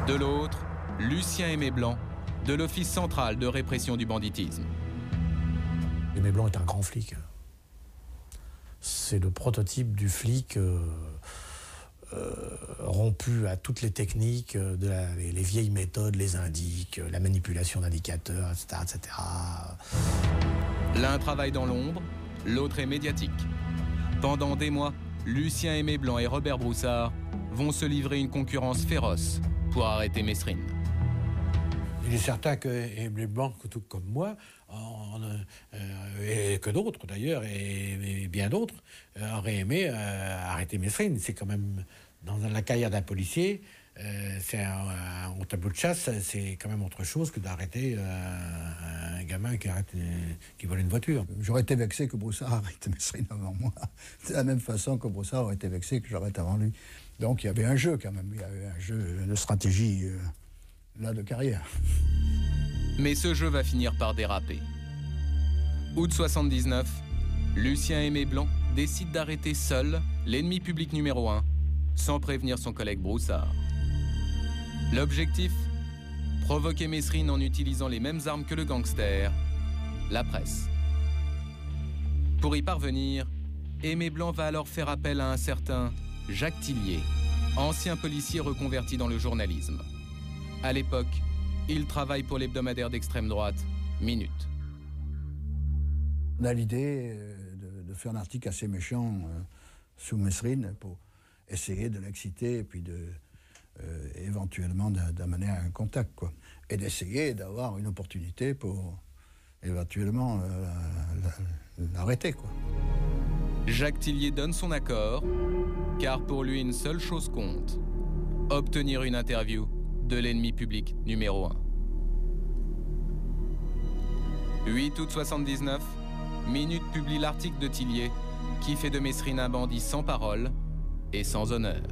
De l'autre, Lucien Aimé Blanc de l'Office central de répression du banditisme. Aimé Blanc est un grand flic. C'est le prototype du flic rompu à toutes les techniques, les vieilles méthodes, les indices, la manipulation d'indicateurs, etc., etc. L'un travaille dans l'ombre, l'autre est médiatique. Pendant des mois, Lucien Aimé Blanc et Robert Broussard vont se livrer une concurrence féroce pour arrêter Messrine. Il est certain que Aimé Blanc, tout comme moi, et que d'autres d'ailleurs, et bien d'autres, auraient aimé arrêter Messrine. C'est quand même, dans la carrière d'un policier, au tableau de chasse, c'est quand même autre chose que d'arrêter un gamin qui vole une voiture. J'aurais été vexé que Broussard arrête Messrine avant moi. De la même façon que Broussard aurait été vexé que j'arrête avant lui. Donc il y avait un jeu quand même, il y avait un jeu de stratégie là de carrière. Mais ce jeu va finir par déraper. Août 79, Lucien Aimé Blanc décide d'arrêter seul l'ennemi public numéro 1, sans prévenir son collègue Broussard. L'objectif ? Provoquer Messrine en utilisant les mêmes armes que le gangster, la presse. Pour y parvenir, Aimé Blanc va alors faire appel à un certain Jacques Tillier, ancien policier reconverti dans le journalisme. À l'époque, il travaille pour l'hebdomadaire d'extrême droite, Minute. On a l'idée de faire un article assez méchant sur Messrine pour essayer de l'exciter et puis éventuellement d'amener à un contact, quoi. Et d'essayer d'avoir une opportunité pour éventuellement l'arrêter, quoi. Jacques Tillier donne son accord, car pour lui une seule chose compte, obtenir une interview de l'ennemi public numéro 1. 8 août 79, Minute publie l'article de Tillier qui fait de Messrine un bandit sans parole et sans honneur.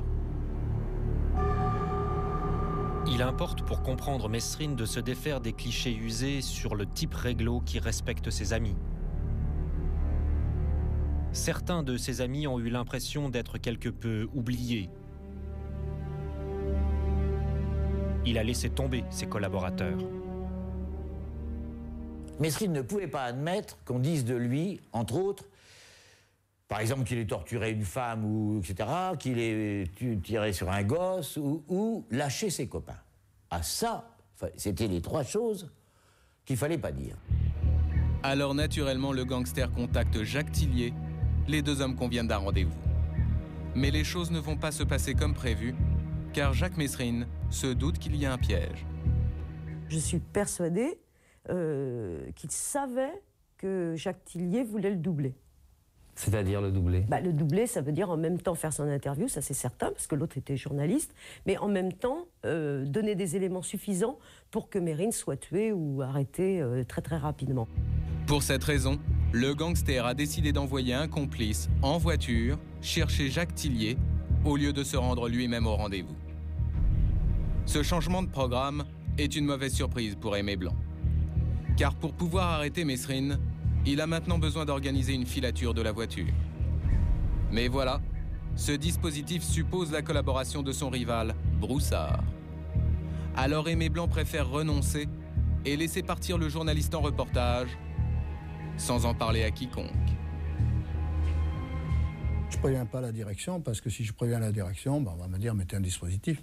Il importe pour comprendre Messrine de se défaire des clichés usés sur le type réglo qui respecte ses amis. Certains de ses amis ont eu l'impression d'être quelque peu oubliés. Il a laissé tomber ses collaborateurs. Messrine ne pouvait pas admettre qu'on dise de lui, entre autres, par exemple qu'il ait torturé une femme, ou etc., qu'il ait tiré sur un gosse, ou lâché ses copains. Ah ça, c'était les 3 choses qu'il ne fallait pas dire. Alors naturellement, le gangster contacte Jacques Tillier. Les 2 hommes conviennent d'un rendez-vous. Mais les choses ne vont pas se passer comme prévu, car Jacques Messrine se doute qu'il y a un piège. Je suis persuadée qu'il savait que Jacques Tillier voulait le doubler. C'est-à-dire le doubler? Le doubler, ça veut dire en même temps faire son interview, ça c'est certain, parce que l'autre était journaliste, mais en même temps donner des éléments suffisants pour que Mérine soit tué ou arrêté très très rapidement. Pour cette raison, le gangster a décidé d'envoyer un complice en voiture chercher Jacques Tillier au lieu de se rendre lui-même au rendez-vous. Ce changement de programme est une mauvaise surprise pour Aimé Blanc. Car pour pouvoir arrêter Messrine, il a maintenant besoin d'organiser une filature de la voiture. Mais voilà, ce dispositif suppose la collaboration de son rival, Broussard. Alors Aimé Blanc préfère renoncer et laisser partir le journaliste en reportage, sans en parler à quiconque. Je ne préviens pas la direction, parce que si je préviens la direction, on va me dire mettez un dispositif.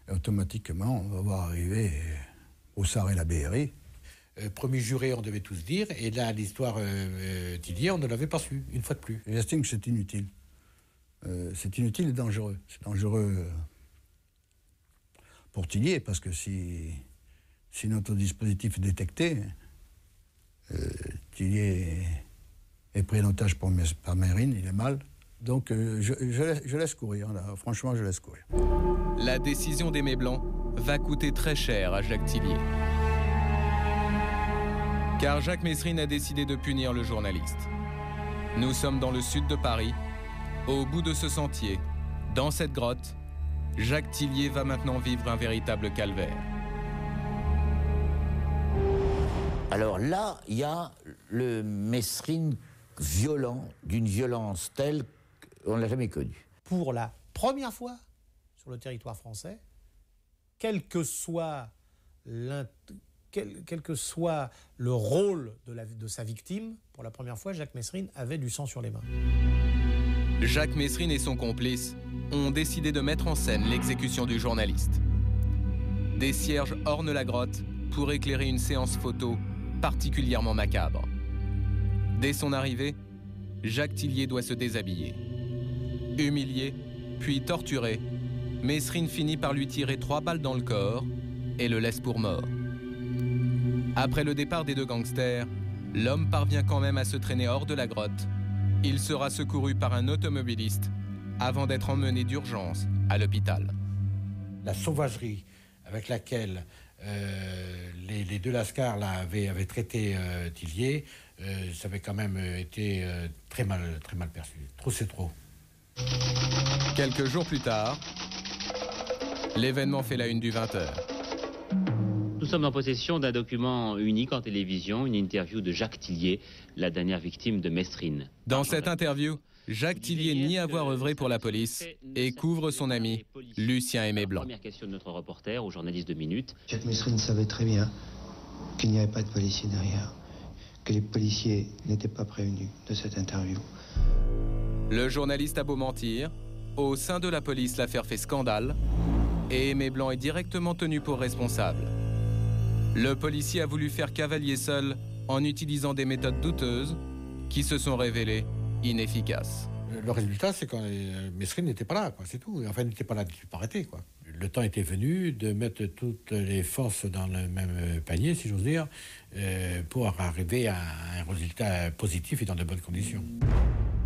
Et automatiquement, on va voir arriver Broussard et la BRI. Premier juré, on devait tous dire, et là, l'histoire Tillier, on ne l'avait pas su, une fois de plus. J'estime que c'est inutile. C'est inutile et dangereux. C'est dangereux pour Tillier, parce que si notre dispositif est détecté, Tillier est pris en otage par Mérine, il est mal. Donc je laisse courir, là. Franchement, je laisse courir. La décision d'Aimé Blanc va coûter très cher à Jacques Tillier. Car Jacques Messrine a décidé de punir le journaliste. Nous sommes dans le sud de Paris. Au bout de ce sentier, dans cette grotte, Jacques Tillier va maintenant vivre un véritable calvaire. Alors là, il y a le Messrine violent, d'une violence telle qu'on ne l'a jamais connue. Pour la première fois sur le territoire français, quel que soit le rôle de sa victime, pour la première fois, Jacques Messrine avait du sang sur les mains. Jacques Messrine et son complice ont décidé de mettre en scène l'exécution du journaliste. Des cierges ornent la grotte pour éclairer une séance photo particulièrement macabre. Dès son arrivée, Jacques Tillier doit se déshabiller. Humilié, puis torturé, Messrine finit par lui tirer 3 balles dans le corps et le laisse pour mort. Après le départ des 2 gangsters, l'homme parvient quand même à se traîner hors de la grotte. Il sera secouru par un automobiliste avant d'être emmené d'urgence à l'hôpital. La sauvagerie avec laquelle les 2 lascars là, avaient traité Tillier, ça avait quand même été très mal perçu. Trop c'est trop. Quelques jours plus tard, l'événement fait la une du 20h. Nous sommes en possession d'un document unique en télévision, une interview de Jacques Tillier, la dernière victime de Messrine. Dans cette interview, Jacques Tillier nie avoir œuvré pour la police et couvre son ami Lucien Aimé Blanc. Première question de notre reporter au journaliste de Minutes. Jacques Messrine savait très bien qu'il n'y avait pas de policiers derrière, que les policiers n'étaient pas prévenus de cette interview. Le journaliste a beau mentir, au sein de la police, l'affaire fait scandale et Aimé Blanc est directement tenu pour responsable. Le policier a voulu faire cavalier seul en utilisant des méthodes douteuses qui se sont révélées inefficaces. Le résultat, c'est que Messrine n'était pas là, quoi, c'est tout. Enfin, il n'était pas là depuis pas arrêter, quoi. Le temps était venu de mettre toutes les forces dans le même panier, si j'ose dire, pour arriver à un résultat positif et dans de bonnes conditions.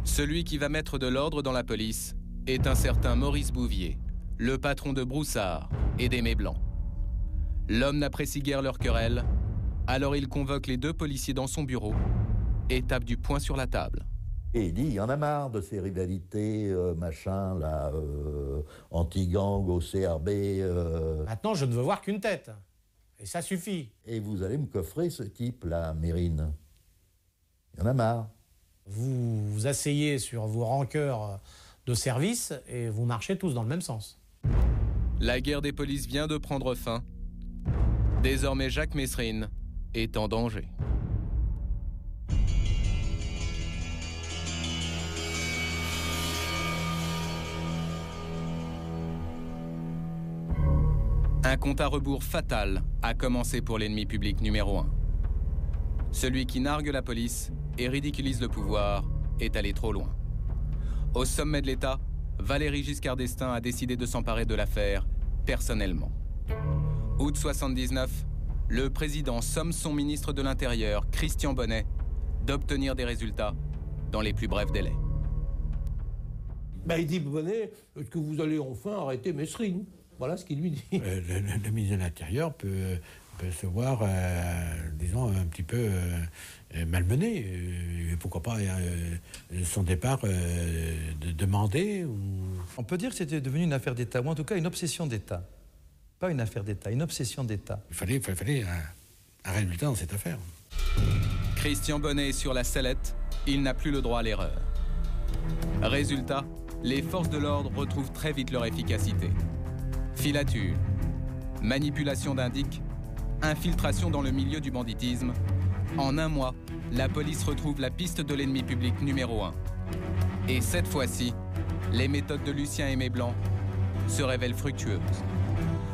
Celui qui va mettre de l'ordre dans la police est un certain Maurice Bouvier, le patron de Broussard et d'Aimé Blanc. L'homme n'apprécie guère leur querelle, alors il convoque les 2 policiers dans son bureau et tape du poing sur la table. Et il dit, il y en a marre de ces rivalités, anti-gang, au CRB. Maintenant, je ne veux voir qu'une tête. Et ça suffit. Et vous allez me coffrer ce type-là, Mérine. Il y en a marre. Vous vous asseyez sur vos rancœurs de service et vous marchez tous dans le même sens. La guerre des polices vient de prendre fin. Désormais, Jacques Messrine est en danger. Un compte à rebours fatal a commencé pour l'ennemi public numéro 1. Celui qui nargue la police et ridiculise le pouvoir est allé trop loin. Au sommet de l'État, Valéry Giscard d'Estaing a décidé de s'emparer de l'affaire personnellement. Août 79, le président somme son ministre de l'Intérieur, Christian Bonnet, d'obtenir des résultats dans les plus brefs délais. Il dit, Bonnet, est-ce que vous allez enfin arrêter Mesrine? Voilà ce qu'il lui dit. Le ministre de l'Intérieur peut se voir, disons, un petit peu malmené. Pourquoi pas son départ demandé ou... On peut dire que c'était devenu une affaire d'État, ou en tout cas une obsession d'État. Pas une affaire d'État, une obsession d'État. Il fallait un résultat dans cette affaire. Christian Bonnet est sur la sellette, il n'a plus le droit à l'erreur. Résultat, les forces de l'ordre retrouvent très vite leur efficacité. Filature, manipulation d'indices, infiltration dans le milieu du banditisme. En un mois, la police retrouve la piste de l'ennemi public numéro 1. Et cette fois-ci, les méthodes de Lucien Aimé Blanc se révèlent fructueuses.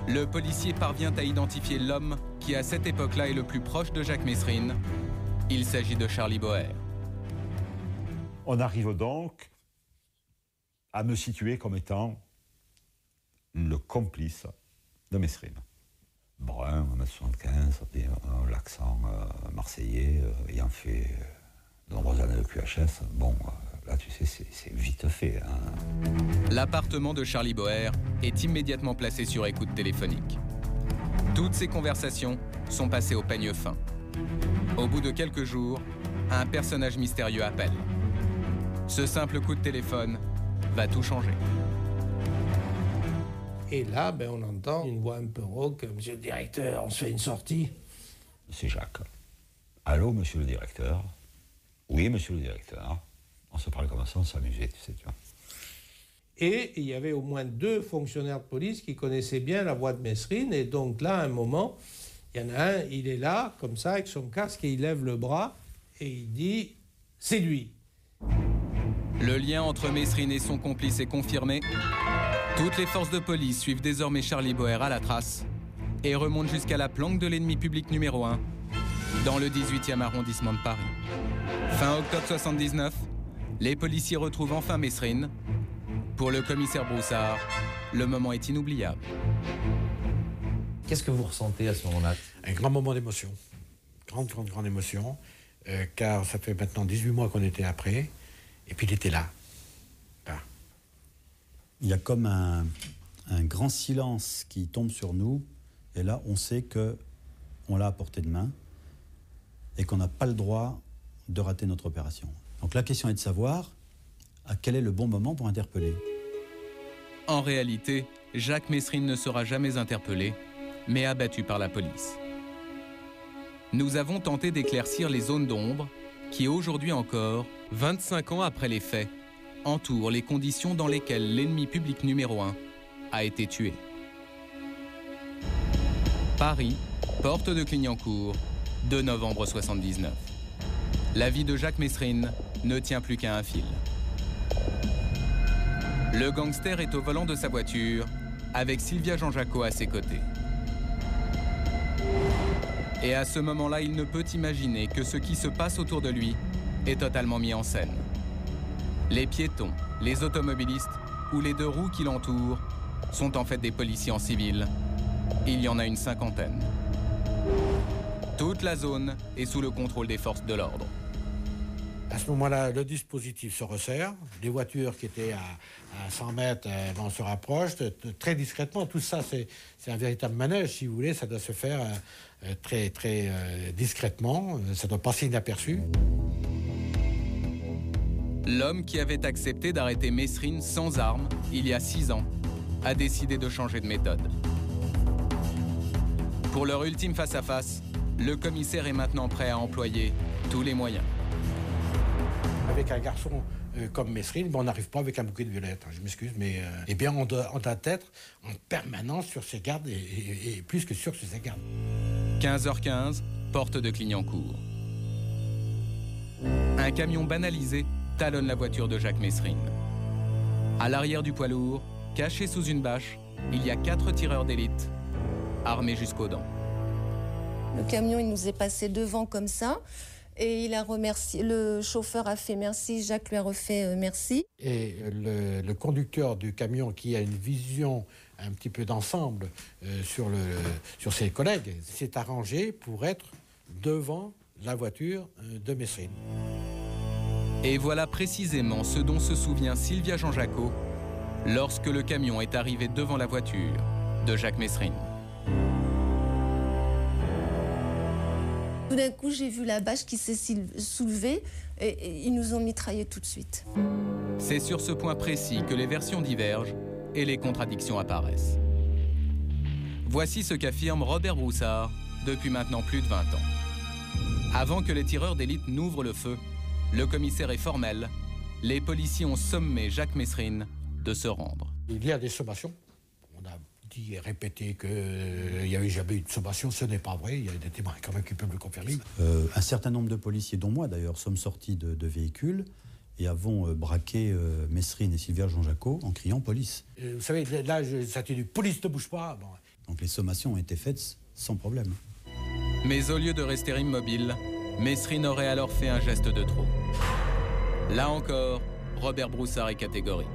Le policier parvient à identifier l'homme qui, à cette époque-là, est le plus proche de Jacques Mesrine. Il s'agit de Charlie Boer. On arrive donc à me situer comme étant le complice de Mesrine. Brun, 1m75, l'accent marseillais, ayant fait de nombreuses années de QHS. Bon, là, tu sais, c'est vite fait. Hein. L'appartement de Charlie Boer est immédiatement placé sur écoute téléphonique. Toutes ces conversations sont passées au peigne fin. Au bout de quelques jours, un personnage mystérieux appelle. Ce simple coup de téléphone va tout changer. Et là, on entend une voix un peu rauque. Monsieur le directeur, on se fait une sortie. C'est Jacques. Allô, monsieur le directeur? Oui, monsieur le directeur. On se parlait comme ça, on s'amusait, tu sais, tu vois. Et il y avait au moins 2 fonctionnaires de police qui connaissaient bien la voix de Mesrine. Et donc là, à un moment, il y en a un, il est là, comme ça, avec son casque, et il lève le bras, et il dit « C'est lui ». Le lien entre Mesrine et son complice est confirmé. Toutes les forces de police suivent désormais Charlie Boer à la trace et remontent jusqu'à la planque de l'ennemi public numéro 1, dans le 18e arrondissement de Paris. Fin octobre 79, les policiers retrouvent enfin Mesrine. Pour le commissaire Broussard, le moment est inoubliable. Qu'est-ce que vous ressentez à ce moment-là? Un grand moment d'émotion. Grande émotion. Car ça fait maintenant 18 mois qu'on était après. Et puis il était là. Il y a comme un grand silence qui tombe sur nous. Et là, on sait qu'on l'a à portée de main et qu'on n'a pas le droit de rater notre opération. Donc la question est de savoir à quel est le bon moment pour interpeller. En réalité, Jacques Mesrine ne sera jamais interpellé, mais abattu par la police. Nous avons tenté d'éclaircir les zones d'ombre qui, aujourd'hui encore, 25 ans après les faits, entourent les conditions dans lesquelles l'ennemi public numéro 1 a été tué. Paris, porte de Clignancourt, 2 novembre 79. La vie de Jacques Mesrine ne tient plus qu'à un fil. Le gangster est au volant de sa voiture, avec Sylvia Jean-Jacques à ses côtés. Et à ce moment-là, il ne peut imaginer que ce qui se passe autour de lui est totalement mis en scène. Les piétons, les automobilistes ou les 2 roues qui l'entourent sont en fait des policiers en civil. Il y en a une 50aine. Toute la zone est sous le contrôle des forces de l'ordre. À ce moment-là, le dispositif se resserre. Les voitures qui étaient à 100 mètres se rapprochent très discrètement. Tout ça, c'est un véritable manège, si vous voulez. Ça doit se faire très discrètement. Ça doit passer inaperçu. L'homme qui avait accepté d'arrêter Mesrine sans armes il y a 6 ans a décidé de changer de méthode. Pour leur ultime face-à-face, le commissaire est maintenant prêt à employer tous les moyens. Avec un garçon comme Mesrine, on n'arrive pas avec un bouquet de violettes. Je m'excuse, mais on doit être en permanence sur ses gardes et plus que sur ses gardes. 15h15, porte de Clignancourt. Un camion banalisé talonne la voiture de Jacques Mesrine. À l'arrière du poids lourd, caché sous une bâche, il y a 4 tireurs d'élite, armés jusqu'aux dents. Le camion, il nous est passé devant comme ça. Et il a remercié, le chauffeur a fait merci, Jacques lui a refait merci. Et le conducteur du camion qui a une vision un petit peu d'ensemble sur ses collègues s'est arrangé pour être devant la voiture de Mesrine. Et voilà précisément ce dont se souvient Sylvia Jean-Jacot lorsque le camion est arrivé devant la voiture de Jacques Mesrine. Tout d'un coup, j'ai vu la bâche qui s'est soulevée et ils nous ont mitraillés tout de suite. C'est sur ce point précis que les versions divergent et les contradictions apparaissent. Voici ce qu'affirme Robert Broussard depuis maintenant plus de 20 ans. Avant que les tireurs d'élite n'ouvrent le feu, le commissaire est formel. Les policiers ont sommé Jacques Mesrine de se rendre. Il y a des sommations. On a dit et répété qu'il n'y avait jamais eu de sommation. Ce n'est pas vrai. Il y a des témoins quand même qui peuvent le confirmer. Un certain nombre de policiers, dont moi d'ailleurs, sommes sortis de véhicules et avons braqué Mesrine et Sylvia Jean-Jacot en criant « police ». Vous savez, là, ça a été du « police ne bouge pas ». Bon. Donc les sommations ont été faites sans problème. Mais au lieu de rester immobile, Mesrine aurait alors fait un geste de trop. Là encore, Robert Broussard est catégorique.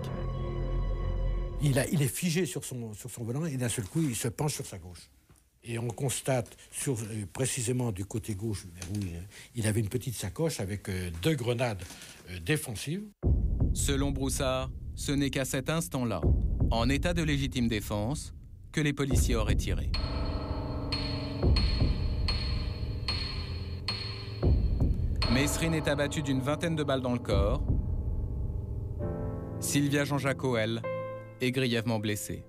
Il est figé sur son volant et d'un seul coup, il se penche sur sa gauche. Et on constate précisément du côté gauche où il avait une petite sacoche avec 2 grenades défensives. Selon Broussard, ce n'est qu'à cet instant-là, en état de légitime défense, que les policiers auraient tiré. Mesrine est abattue d'une 20aine de balles dans le corps. Sylvia Jean-Jacot, elle, est grièvement blessée.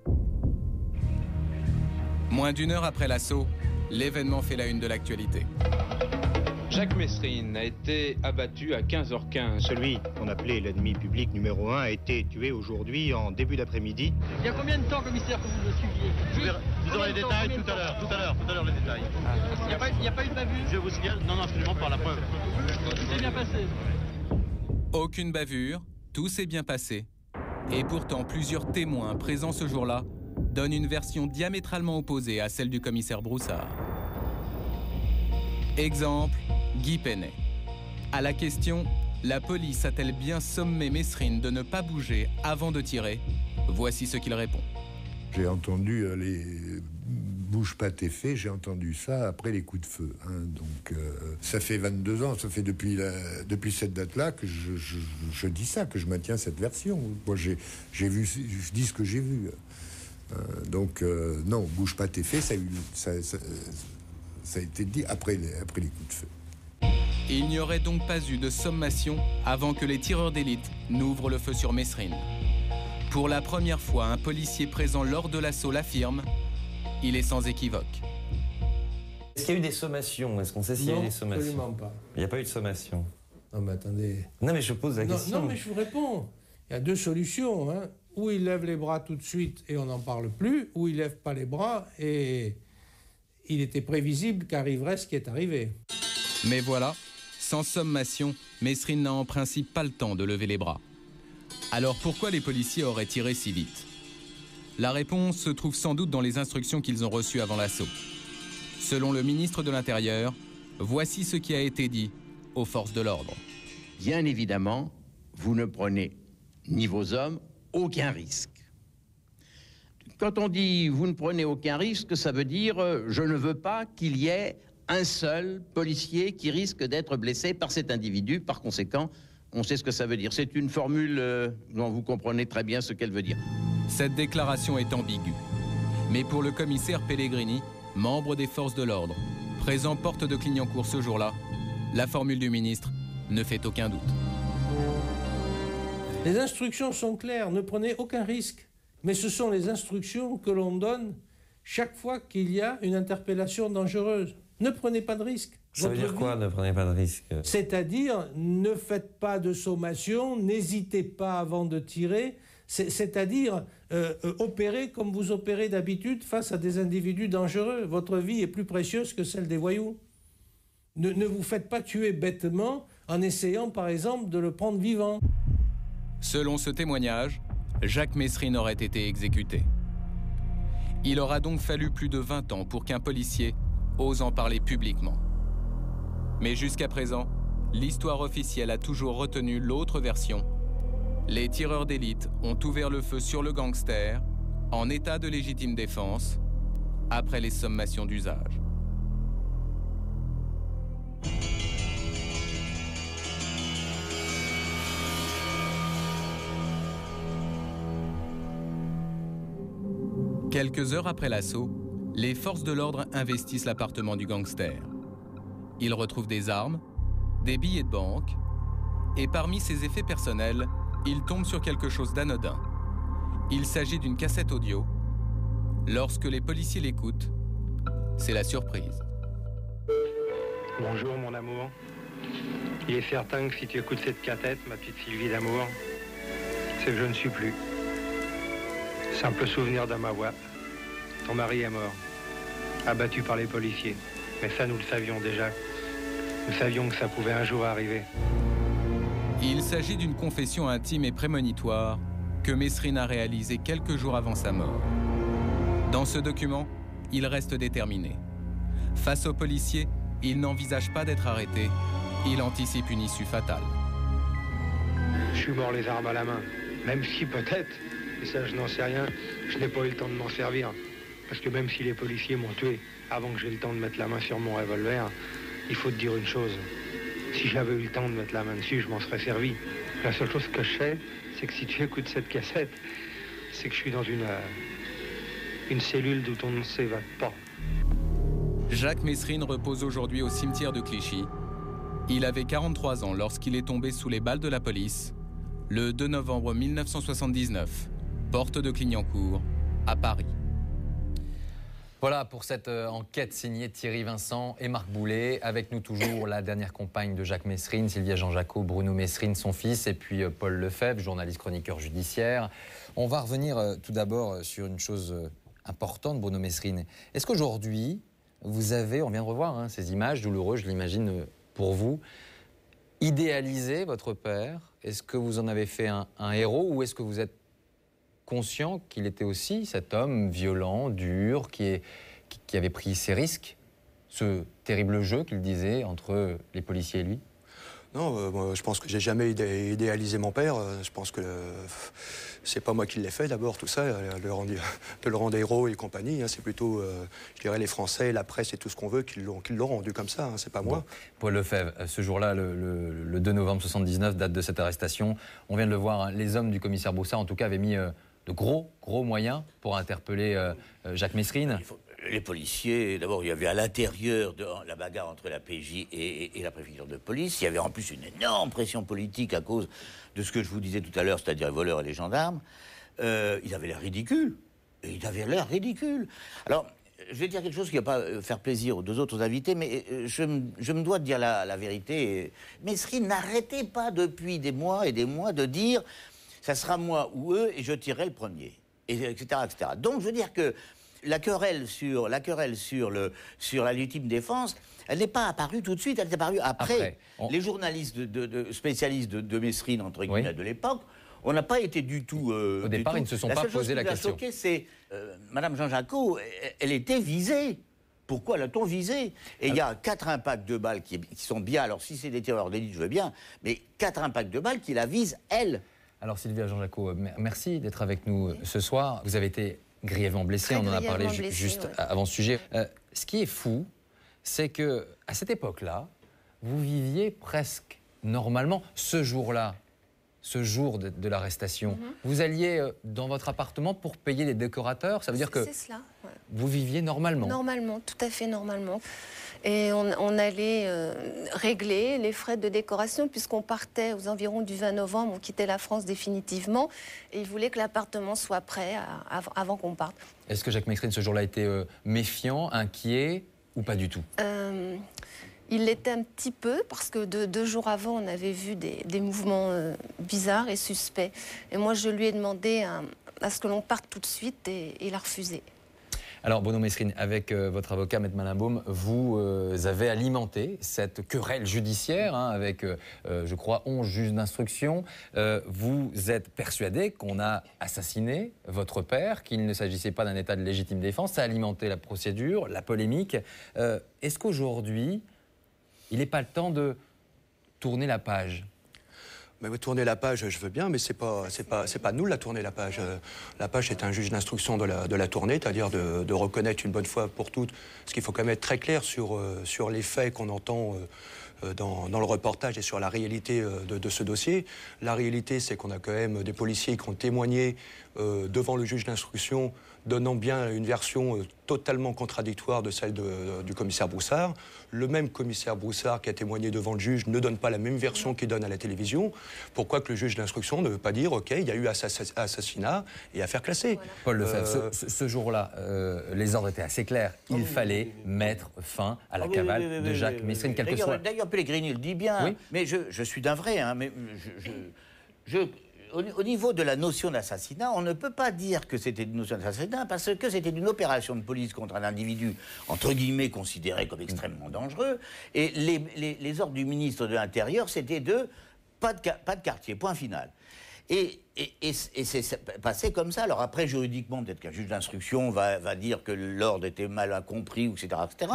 Moins d'1 heure après l'assaut, l'événement fait la une de l'actualité. Jacques Mesrine a été abattu à 15h15. Celui qu'on appelait l'ennemi public numéro 1 a été tué aujourd'hui en début d'après-midi. Il y a combien de temps, commissaire, que vous le suiviez? Vous aurez les détails tout à l'heure les détails. Il n'y a pas eu de bavure? Je vous signale, non, absolument pas, la preuve. Tout s'est bien passé. Aucune bavure, tout s'est bien passé. Et pourtant, plusieurs témoins présents ce jour-là donnent une version diamétralement opposée à celle du commissaire Broussard. Exemple, Guy Pennet. À la question « La police a-t-elle bien sommé Mesrine de ne pas bouger avant de tirer ?» Voici ce qu'il répond. J'ai entendu les bouge pas tes faits, j'ai entendu ça après les coups de feu. Donc ça fait 22 ans, ça fait depuis cette date-là que je dis ça, que je maintiens cette version. Moi j'ai vu, je dis ce que j'ai vu. Donc non, bouge pas tes faits, ça a été dit après les coups de feu. Il n'y aurait donc pas eu de sommation avant que les tireurs d'élite n'ouvrent le feu sur Mesrine. Pour la première fois, un policier présent lors de l'assaut l'affirme. Il est sans équivoque. Est-ce qu'il y a eu des sommations? Est-ce qu'on sait s'il y a eu des sommations? Absolument pas. Il n'y a pas eu de sommation. Non mais attendez. Non mais je pose la question. Non mais je vous réponds. Il y a 2 solutions. Ou il lève les bras tout de suite et on n'en parle plus, ou il lève pas les bras et il était prévisible qu'arriverait ce qui est arrivé. Mais voilà, sans sommation, Mesrine n'a en principe pas le temps de lever les bras. Alors pourquoi les policiers auraient tiré si vite? La réponse se trouve sans doute dans les instructions qu'ils ont reçues avant l'assaut. Selon le ministre de l'Intérieur, voici ce qui a été dit aux forces de l'ordre. Bien évidemment, vous ne prenez, ni vos hommes, aucun risque. Quand on dit « vous ne prenez aucun risque », ça veut dire « je ne veux pas qu'il y ait un seul policier qui risque d'être blessé par cet individu. Par conséquent, on sait ce que ça veut dire. » C'est une formule dont vous comprenez très bien ce qu'elle veut dire. Cette déclaration est ambiguë. Mais pour le commissaire Pellegrini, membre des forces de l'ordre, présent porte de Clignancourt ce jour-là, la formule du ministre ne fait aucun doute. Les instructions sont claires, ne prenez aucun risque. Mais ce sont les instructions que l'on donne chaque fois qu'il y a une interpellation dangereuse. Ne prenez pas de risque. Ça veut dire quoi, ne prenez pas de risque? C'est-à-dire, ne faites pas de sommation, n'hésitez pas avant de tirer, c'est-à-dire opérez comme vous opérez d'habitude face à des individus dangereux. Votre vie est plus précieuse que celle des voyous. Ne vous faites pas tuer bêtement en essayant, par exemple, de le prendre vivant. Selon ce témoignage, Jacques Mesrine aurait été exécuté. Il aura donc fallu plus de 20 ans pour qu'un policier ose en parler publiquement. Mais jusqu'à présent, l'histoire officielle a toujours retenu l'autre version. Les tireurs d'élite ont ouvert le feu sur le gangster en état de légitime défense après les sommations d'usage. Quelques heures après l'assaut, les forces de l'ordre investissent l'appartement du gangster. Ils retrouvent des armes, des billets de banque, et parmi ses effets personnels, ils tombent sur quelque chose d'anodin. Il s'agit d'une cassette audio. Lorsque les policiers l'écoutent, c'est la surprise. Bonjour mon amour. Il est certain que si tu écoutes cette cassette, ma petite Sylvie d'amour, c'est que je ne suis plus. Simple souvenir d'un mawap. Ton mari est mort, abattu par les policiers. Mais ça, nous le savions déjà. Nous savions que ça pouvait un jour arriver. Il s'agit d'une confession intime et prémonitoire que Mesrine a réalisée quelques jours avant sa mort. Dans ce document, il reste déterminé. Face aux policiers, il n'envisage pas d'être arrêté. Il anticipe une issue fatale. Je suis mort les armes à la main. Même si peut-être, et ça je n'en sais rien, je n'ai pas eu le temps de m'en servir. Parce que même si les policiers m'ont tué, avant que j'aie le temps de mettre la main sur mon revolver, il faut te dire une chose. Si j'avais eu le temps de mettre la main dessus, je m'en serais servi. La seule chose que je sais, c'est que si tu écoutes cette cassette, c'est que je suis dans une cellule d'où on ne s'évade pas. Jacques Mesrine repose aujourd'hui au cimetière de Clichy. Il avait 43 ans lorsqu'il est tombé sous les balles de la police, le 2 novembre 1979, porte de Clignancourt, à Paris. Voilà pour cette enquête signée Thierry Vincent et Marc Boulet. Avec nous toujours la dernière compagne de Jacques Mesrine, Sylvia Jean-Jacot, Bruno Mesrine, son fils, et puis Paul Lefebvre, journaliste chroniqueur judiciaire. On va revenir tout d'abord sur une chose importante, Bruno Mesrine. Est-ce qu'aujourd'hui, vous avez, on vient de revoir ces images douloureuses, je l'imagine pour vous, idéalisé votre père? Est-ce que vous en avez fait un héros, ou est-ce que vous êtes conscient qu'il était aussi cet homme violent, dur, qui avait pris ses risques, ce terrible jeu qu'il disait entre les policiers et lui? Non, moi, je pense que j'ai jamais idéalisé mon père. Je pense que c'est pas moi qui l'ai fait d'abord, tout ça, de le rendre héros et compagnie. C'est plutôt, je dirais, les Français, la presse et tout ce qu'on veut qui l'ont rendu comme ça. C'est pas moi. Bon. Paul Lefebvre, ce jour-là, le 2 novembre 79, date de cette arrestation. On vient de le voir, les hommes du commissaire Broussard, en tout cas, avaient mis de gros moyens pour interpeller Jacques Mesrine. Les policiers, d'abord, il y avait à l'intérieur de la bagarre entre la PJ et la préfecture de police. Il y avait en plus une énorme pression politique à cause de ce que je vous disais tout à l'heure, c'est-à-dire les voleurs et les gendarmes. Il avait l'air ridicule. Il avait l'air ridicule. Alors, je vais dire quelque chose qui ne va pas faire plaisir aux deux autres invités, mais je me dois de dire la vérité. Mesrine n'arrêtait pas depuis des mois et des mois de dire « ça sera moi ou eux et je tirerai le premier », etc., etc. Donc, je veux dire que la querelle sur la légitime défense, elle n'est pas apparue tout de suite, elle est apparue après. Les journalistes spécialistes de Mesrine, entre guillemets, de l'époque, on n'a pas été du tout... Au départ, ils ne se sont pas posé la question. La seule chose qui m'a choqué, c'est Madame Jean-Jacot, elle était visée. Pourquoi l'a-t-on visée? Et il y a 4 impacts de balles qui sont bien, alors si c'est des tireurs d'élite, je veux bien, mais 4 impacts de balles qui la visent, elle. Alors Sylvia Jean-Jacot, merci d'être avec nous ce soir. Vous avez été grièvement blessé, on en a parlé juste avant ce sujet. Ce qui est fou, c'est que à cette époque-là, vous viviez presque normalement ce jour-là, ce jour de l'arrestation. Vous alliez dans votre appartement pour payer les décorateurs, ça veut dire que cela, vous viviez normalement? Normalement, tout à fait normalement. Et on allait régler les frais de décoration puisqu'on partait aux environs du 20 novembre, on quittait la France définitivement et il voulait que l'appartement soit prêt avant qu'on parte. Est-ce que Jacques Mesrine ce jour-là était méfiant, inquiet ou pas du tout? Il l'était un petit peu parce que 2 jours avant, on avait vu des mouvements bizarres et suspects. Et moi, je lui ai demandé à ce que l'on parte tout de suite et il a refusé. Alors, Bruno Mesrine, avec votre avocat, Maître Malenbaum, vous avez alimenté cette querelle judiciaire avec, je crois, 11 juges d'instruction. Vous êtes persuadé qu'on a assassiné votre père, qu'il ne s'agissait pas d'un état de légitime défense. Ça a alimenté la procédure, la polémique. Est-ce qu'aujourd'hui, il n'est pas le temps de tourner la page? Mais tourner la page, je veux bien, mais c'est pas nous la tourner la page. La page, c'est un juge d'instruction de la tournée, c'est-à-dire de reconnaître une bonne fois pour toutes. Parce qu'il faut quand même être très clair sur les faits qu'on entend dans le reportage et sur la réalité de ce dossier. La réalité, c'est qu'on a quand même des policiers qui ont témoigné devant le juge d'instruction, donnant bien une version totalement contradictoire de celle du commissaire Broussard. Le même commissaire Broussard qui a témoigné devant le juge ne donne pas la même version qu'il donne à la télévision. Pourquoi que le juge d'instruction ne veut pas dire « OK, il y a eu assassinat et affaire classée ». Paul Lefebvre, ce jour-là, les ordres étaient assez clairs. Il fallait mettre fin à la cavale de Jacques Messrine, quel que soit... D'ailleurs, Pellegrini le dit bien, oui. Mais je suis d'un vrai, hein, mais au niveau de la notion d'assassinat, on ne peut pas dire que c'était une notion d'assassinat parce que c'était une opération de police contre un individu, entre guillemets, considéré comme extrêmement dangereux. Et les ordres du ministre de l'Intérieur, c'était pas de quartier, point final. Et c'est passé comme ça. Alors après, juridiquement, peut-être qu'un juge d'instruction va dire que l'ordre était mal incompris, etc. etc.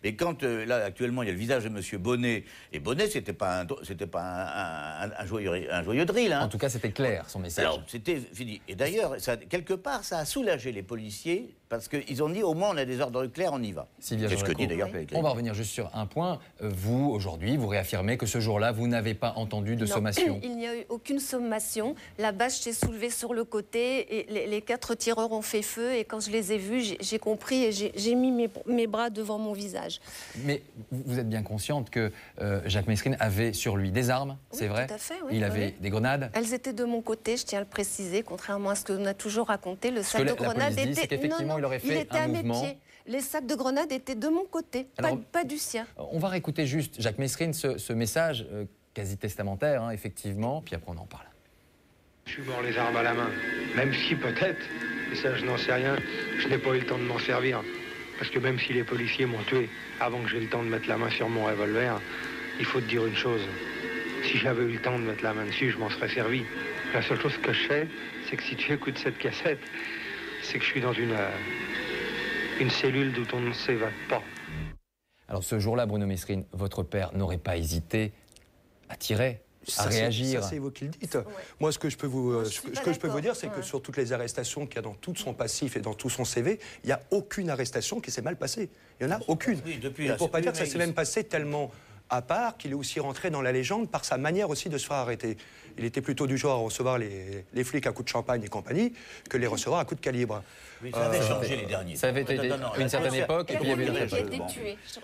Mais quand, là, actuellement, il y a le visage de M. Bonnet, et Bonnet, c'était pas un joyeux drill. Hein. En tout cas, c'était clair, son message. Alors, c'était fini. Et d'ailleurs, quelque part, ça a soulagé les policiers, parce qu'ils ont dit, au moins, on a des ordres clairs, on y va. C'est ce que dit d'ailleurs Pellegrini. On va revenir juste sur un point. Vous, aujourd'hui, vous réaffirmez que ce jour-là, vous n'avez pas entendu de sommation. Il n'y a eu aucune sommation. La bâche s'est soulevée sur le côté et les 4 tireurs ont fait feu. Et quand je les ai vus, j'ai compris et j'ai mis mes bras devant mon visage. Mais vous êtes bien consciente que Jacques Messrine avait sur lui des armes, c'est vrai? Tout à fait, oui. Il avait des grenades? Elles étaient de mon côté, je tiens à le préciser, contrairement à ce que l'on a toujours raconté. Le sac de grenades était... il aurait fait était un à mouvement. mes pieds. Les sacs de grenades étaient de mon côté, alors, pas du sien. On va réécouter juste, Jacques Messrine, ce message quasi testamentaire, hein, effectivement, puis après on en parle. Je suis mort les armes à la main, même si peut-être, et ça je n'en sais rien, je n'ai pas eu le temps de m'en servir. Parce que même si les policiers m'ont tué, avant que j'aie le temps de mettre la main sur mon revolver, il faut te dire une chose. Si j'avais eu le temps de mettre la main dessus, je m'en serais servi. La seule chose que je sais, c'est que si tu écoutes cette cassette, c'est que je suis dans une cellule d'où on ne s'évade pas. Alors ce jour-là, Bruno Messrine, votre père n'aurait pas hésité à tirer, à réagir. Ça, c'est vous qui le dites. Ouais. Moi, ce que je peux vous dire, c'est que sur toutes les arrestations qu'il y a dans tout son passif et dans tout son CV, il n'y a aucune arrestation qui s'est mal passée. Il n'y en a aucune. Oui, depuis là, pour ne pas dire que ça s'est même passé tellement à part qu'il est aussi rentré dans la légende par sa manière aussi de se faire arrêter. Il était plutôt du genre à recevoir les flics à coups de champagne et compagnie que les recevoir à coups de calibre. Oui, ça avait changé les derniers. Ça avait été une certaine époque et puis il y avait une autre époque.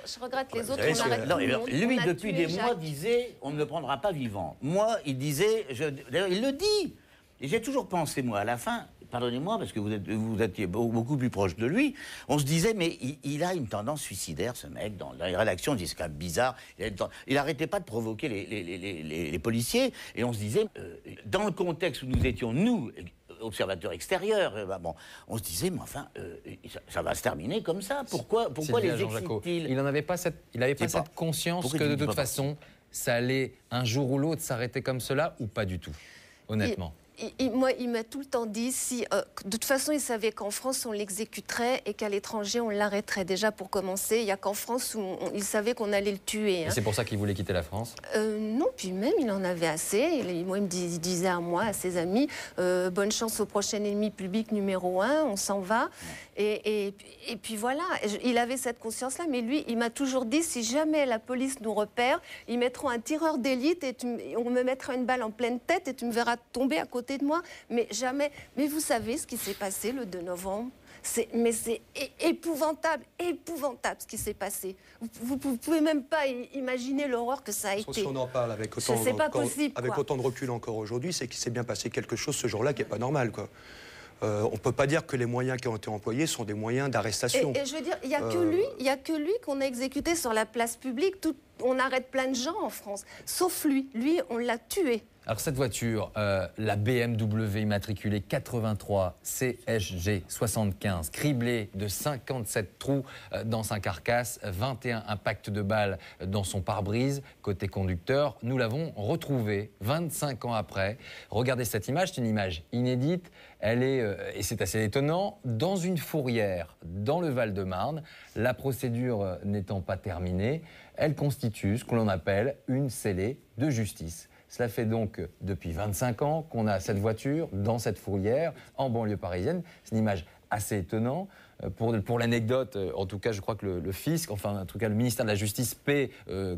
Je regrette les autres, on arrête tout le monde. Lui, depuis des mois, disait on ne le prendra pas vivant. Moi, il disait, d'ailleurs, il le dit. Et j'ai toujours pensé, moi, à la fin, pardonnez-moi, parce que vous étiez beaucoup plus proche de lui, on se disait, mais il a une tendance suicidaire, ce mec, dans les rédactions, on dit, c'est quand même bizarre, il n'arrêtait pas de provoquer les policiers, et on se disait, dans le contexte où nous étions, nous, observateurs extérieurs, on se disait, mais enfin, ça va se terminer comme ça, pourquoi les excite-t-il? Il n'avait pas cette conscience que, de toute façon, ça allait, un jour ou l'autre, s'arrêter comme cela, ou pas du tout, honnêtement? Moi, il m'a tout le temps dit, de toute façon, il savait qu'en France, on l'exécuterait et qu'à l'étranger, on l'arrêterait. Déjà, pour commencer, il n'y a qu'en France où il savait qu'on allait le tuer. Et c'est pour ça qu'il voulait quitter la France? Non, puis même, il en avait assez. Moi, il me disait à moi, à ses amis, bonne chance au prochain ennemi public numéro 1, on s'en va. Et puis voilà, il avait cette conscience-là, mais lui, il m'a toujours dit, si jamais la police nous repère, ils mettront un tireur d'élite et on me mettra une balle en pleine tête et tu me verras tomber à côté de moi, mais jamais. Mais vous savez ce qui s'est passé le 2 novembre? Mais c'est épouvantable ce qui s'est passé. Vous ne pouvez même pas imaginer l'horreur que ça a été. Si on en parle avec autant de recul encore aujourd'hui, c'est qu'il s'est bien passé quelque chose ce jour-là qui n'est pas normal, quoi. On ne peut pas dire que les moyens qui ont été employés sont des moyens d'arrestation. Et je veux dire, il n'y a que lui qu'on a exécuté sur la place publique. On arrête plein de gens en France, sauf lui. Lui, on l'a tué. Alors cette voiture, la BMW immatriculée 83 CSG 75, criblée de 57 trous dans sa carcasse, 21 impacts de balles dans son pare-brise, côté conducteur, nous l'avons retrouvée 25 ans après. Regardez cette image, c'est une image inédite. Elle est, et c'est assez étonnant, dans une fourrière dans le Val-de-Marne. La procédure n'étant pas terminée, elle constitue ce que l'on appelle une scellée de justice. Cela fait donc depuis 25 ans qu'on a cette voiture dans cette fourrière en banlieue parisienne. C'est une image assez étonnante. Pour l'anecdote, en tout cas, je crois que le fisc, enfin, en tout cas, le ministère de la Justice paie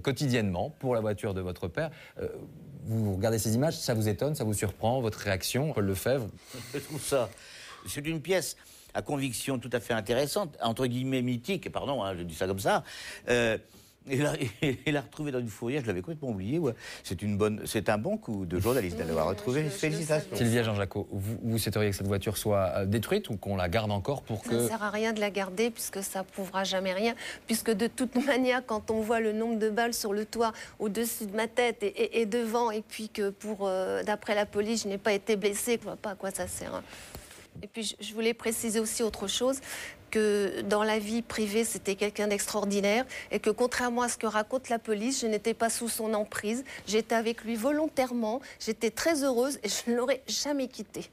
quotidiennement pour la voiture de votre père. Vous regardez ces images, ça vous étonne, ça vous surprend, votre réaction, Paul Lefebvre? Je trouve ça, c'est une pièce à conviction tout à fait intéressante, entre guillemets mythique, pardon, hein, je dis ça comme ça. Et la retrouver dans une fourrière, je l'avais complètement oublié. Ouais. C'est un bon coup de journaliste de l'avoir retrouvé. Félicitations. Sylvia Jean-Jacot, vous souhaiteriez que cette voiture soit détruite ou qu'on la garde encore pour que... Ça ne sert à rien de la garder puisque ça ne prouvera jamais rien. Puisque de toute manière, quand on voit le nombre de balles sur le toit au-dessus de ma tête et devant, et puis que d'après la police, je n'ai pas été blessée, je ne vois pas à quoi ça sert. Hein. Et puis je voulais préciser aussi autre chose, que dans la vie privée, c'était quelqu'un d'extraordinaire et que contrairement à ce que raconte la police, je n'étais pas sous son emprise. J'étais avec lui volontairement, j'étais très heureuse et je ne l'aurais jamais quitté.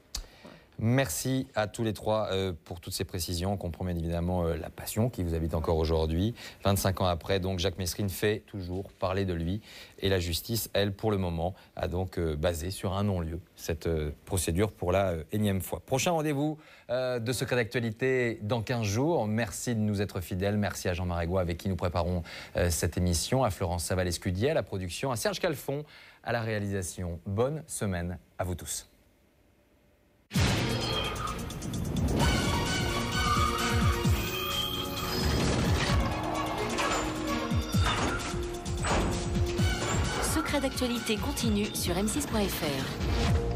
Merci à tous les trois pour toutes ces précisions. On comprend bien évidemment la passion qui vous habite encore aujourd'hui. 25 ans après, donc Jacques Mesrine fait toujours parler de lui. Et la justice, elle, pour le moment, a donc basé sur un non-lieu cette procédure pour la énième fois. Prochain rendez-vous de Secret d'actualité dans 15 jours. Merci de nous être fidèles. Merci à Jean Marégois avec qui nous préparons cette émission, à Florence Saval-Escudier à la production, à Serge Calfon à la réalisation. Bonne semaine à vous tous. Secret d'actualité continue sur M6.fr.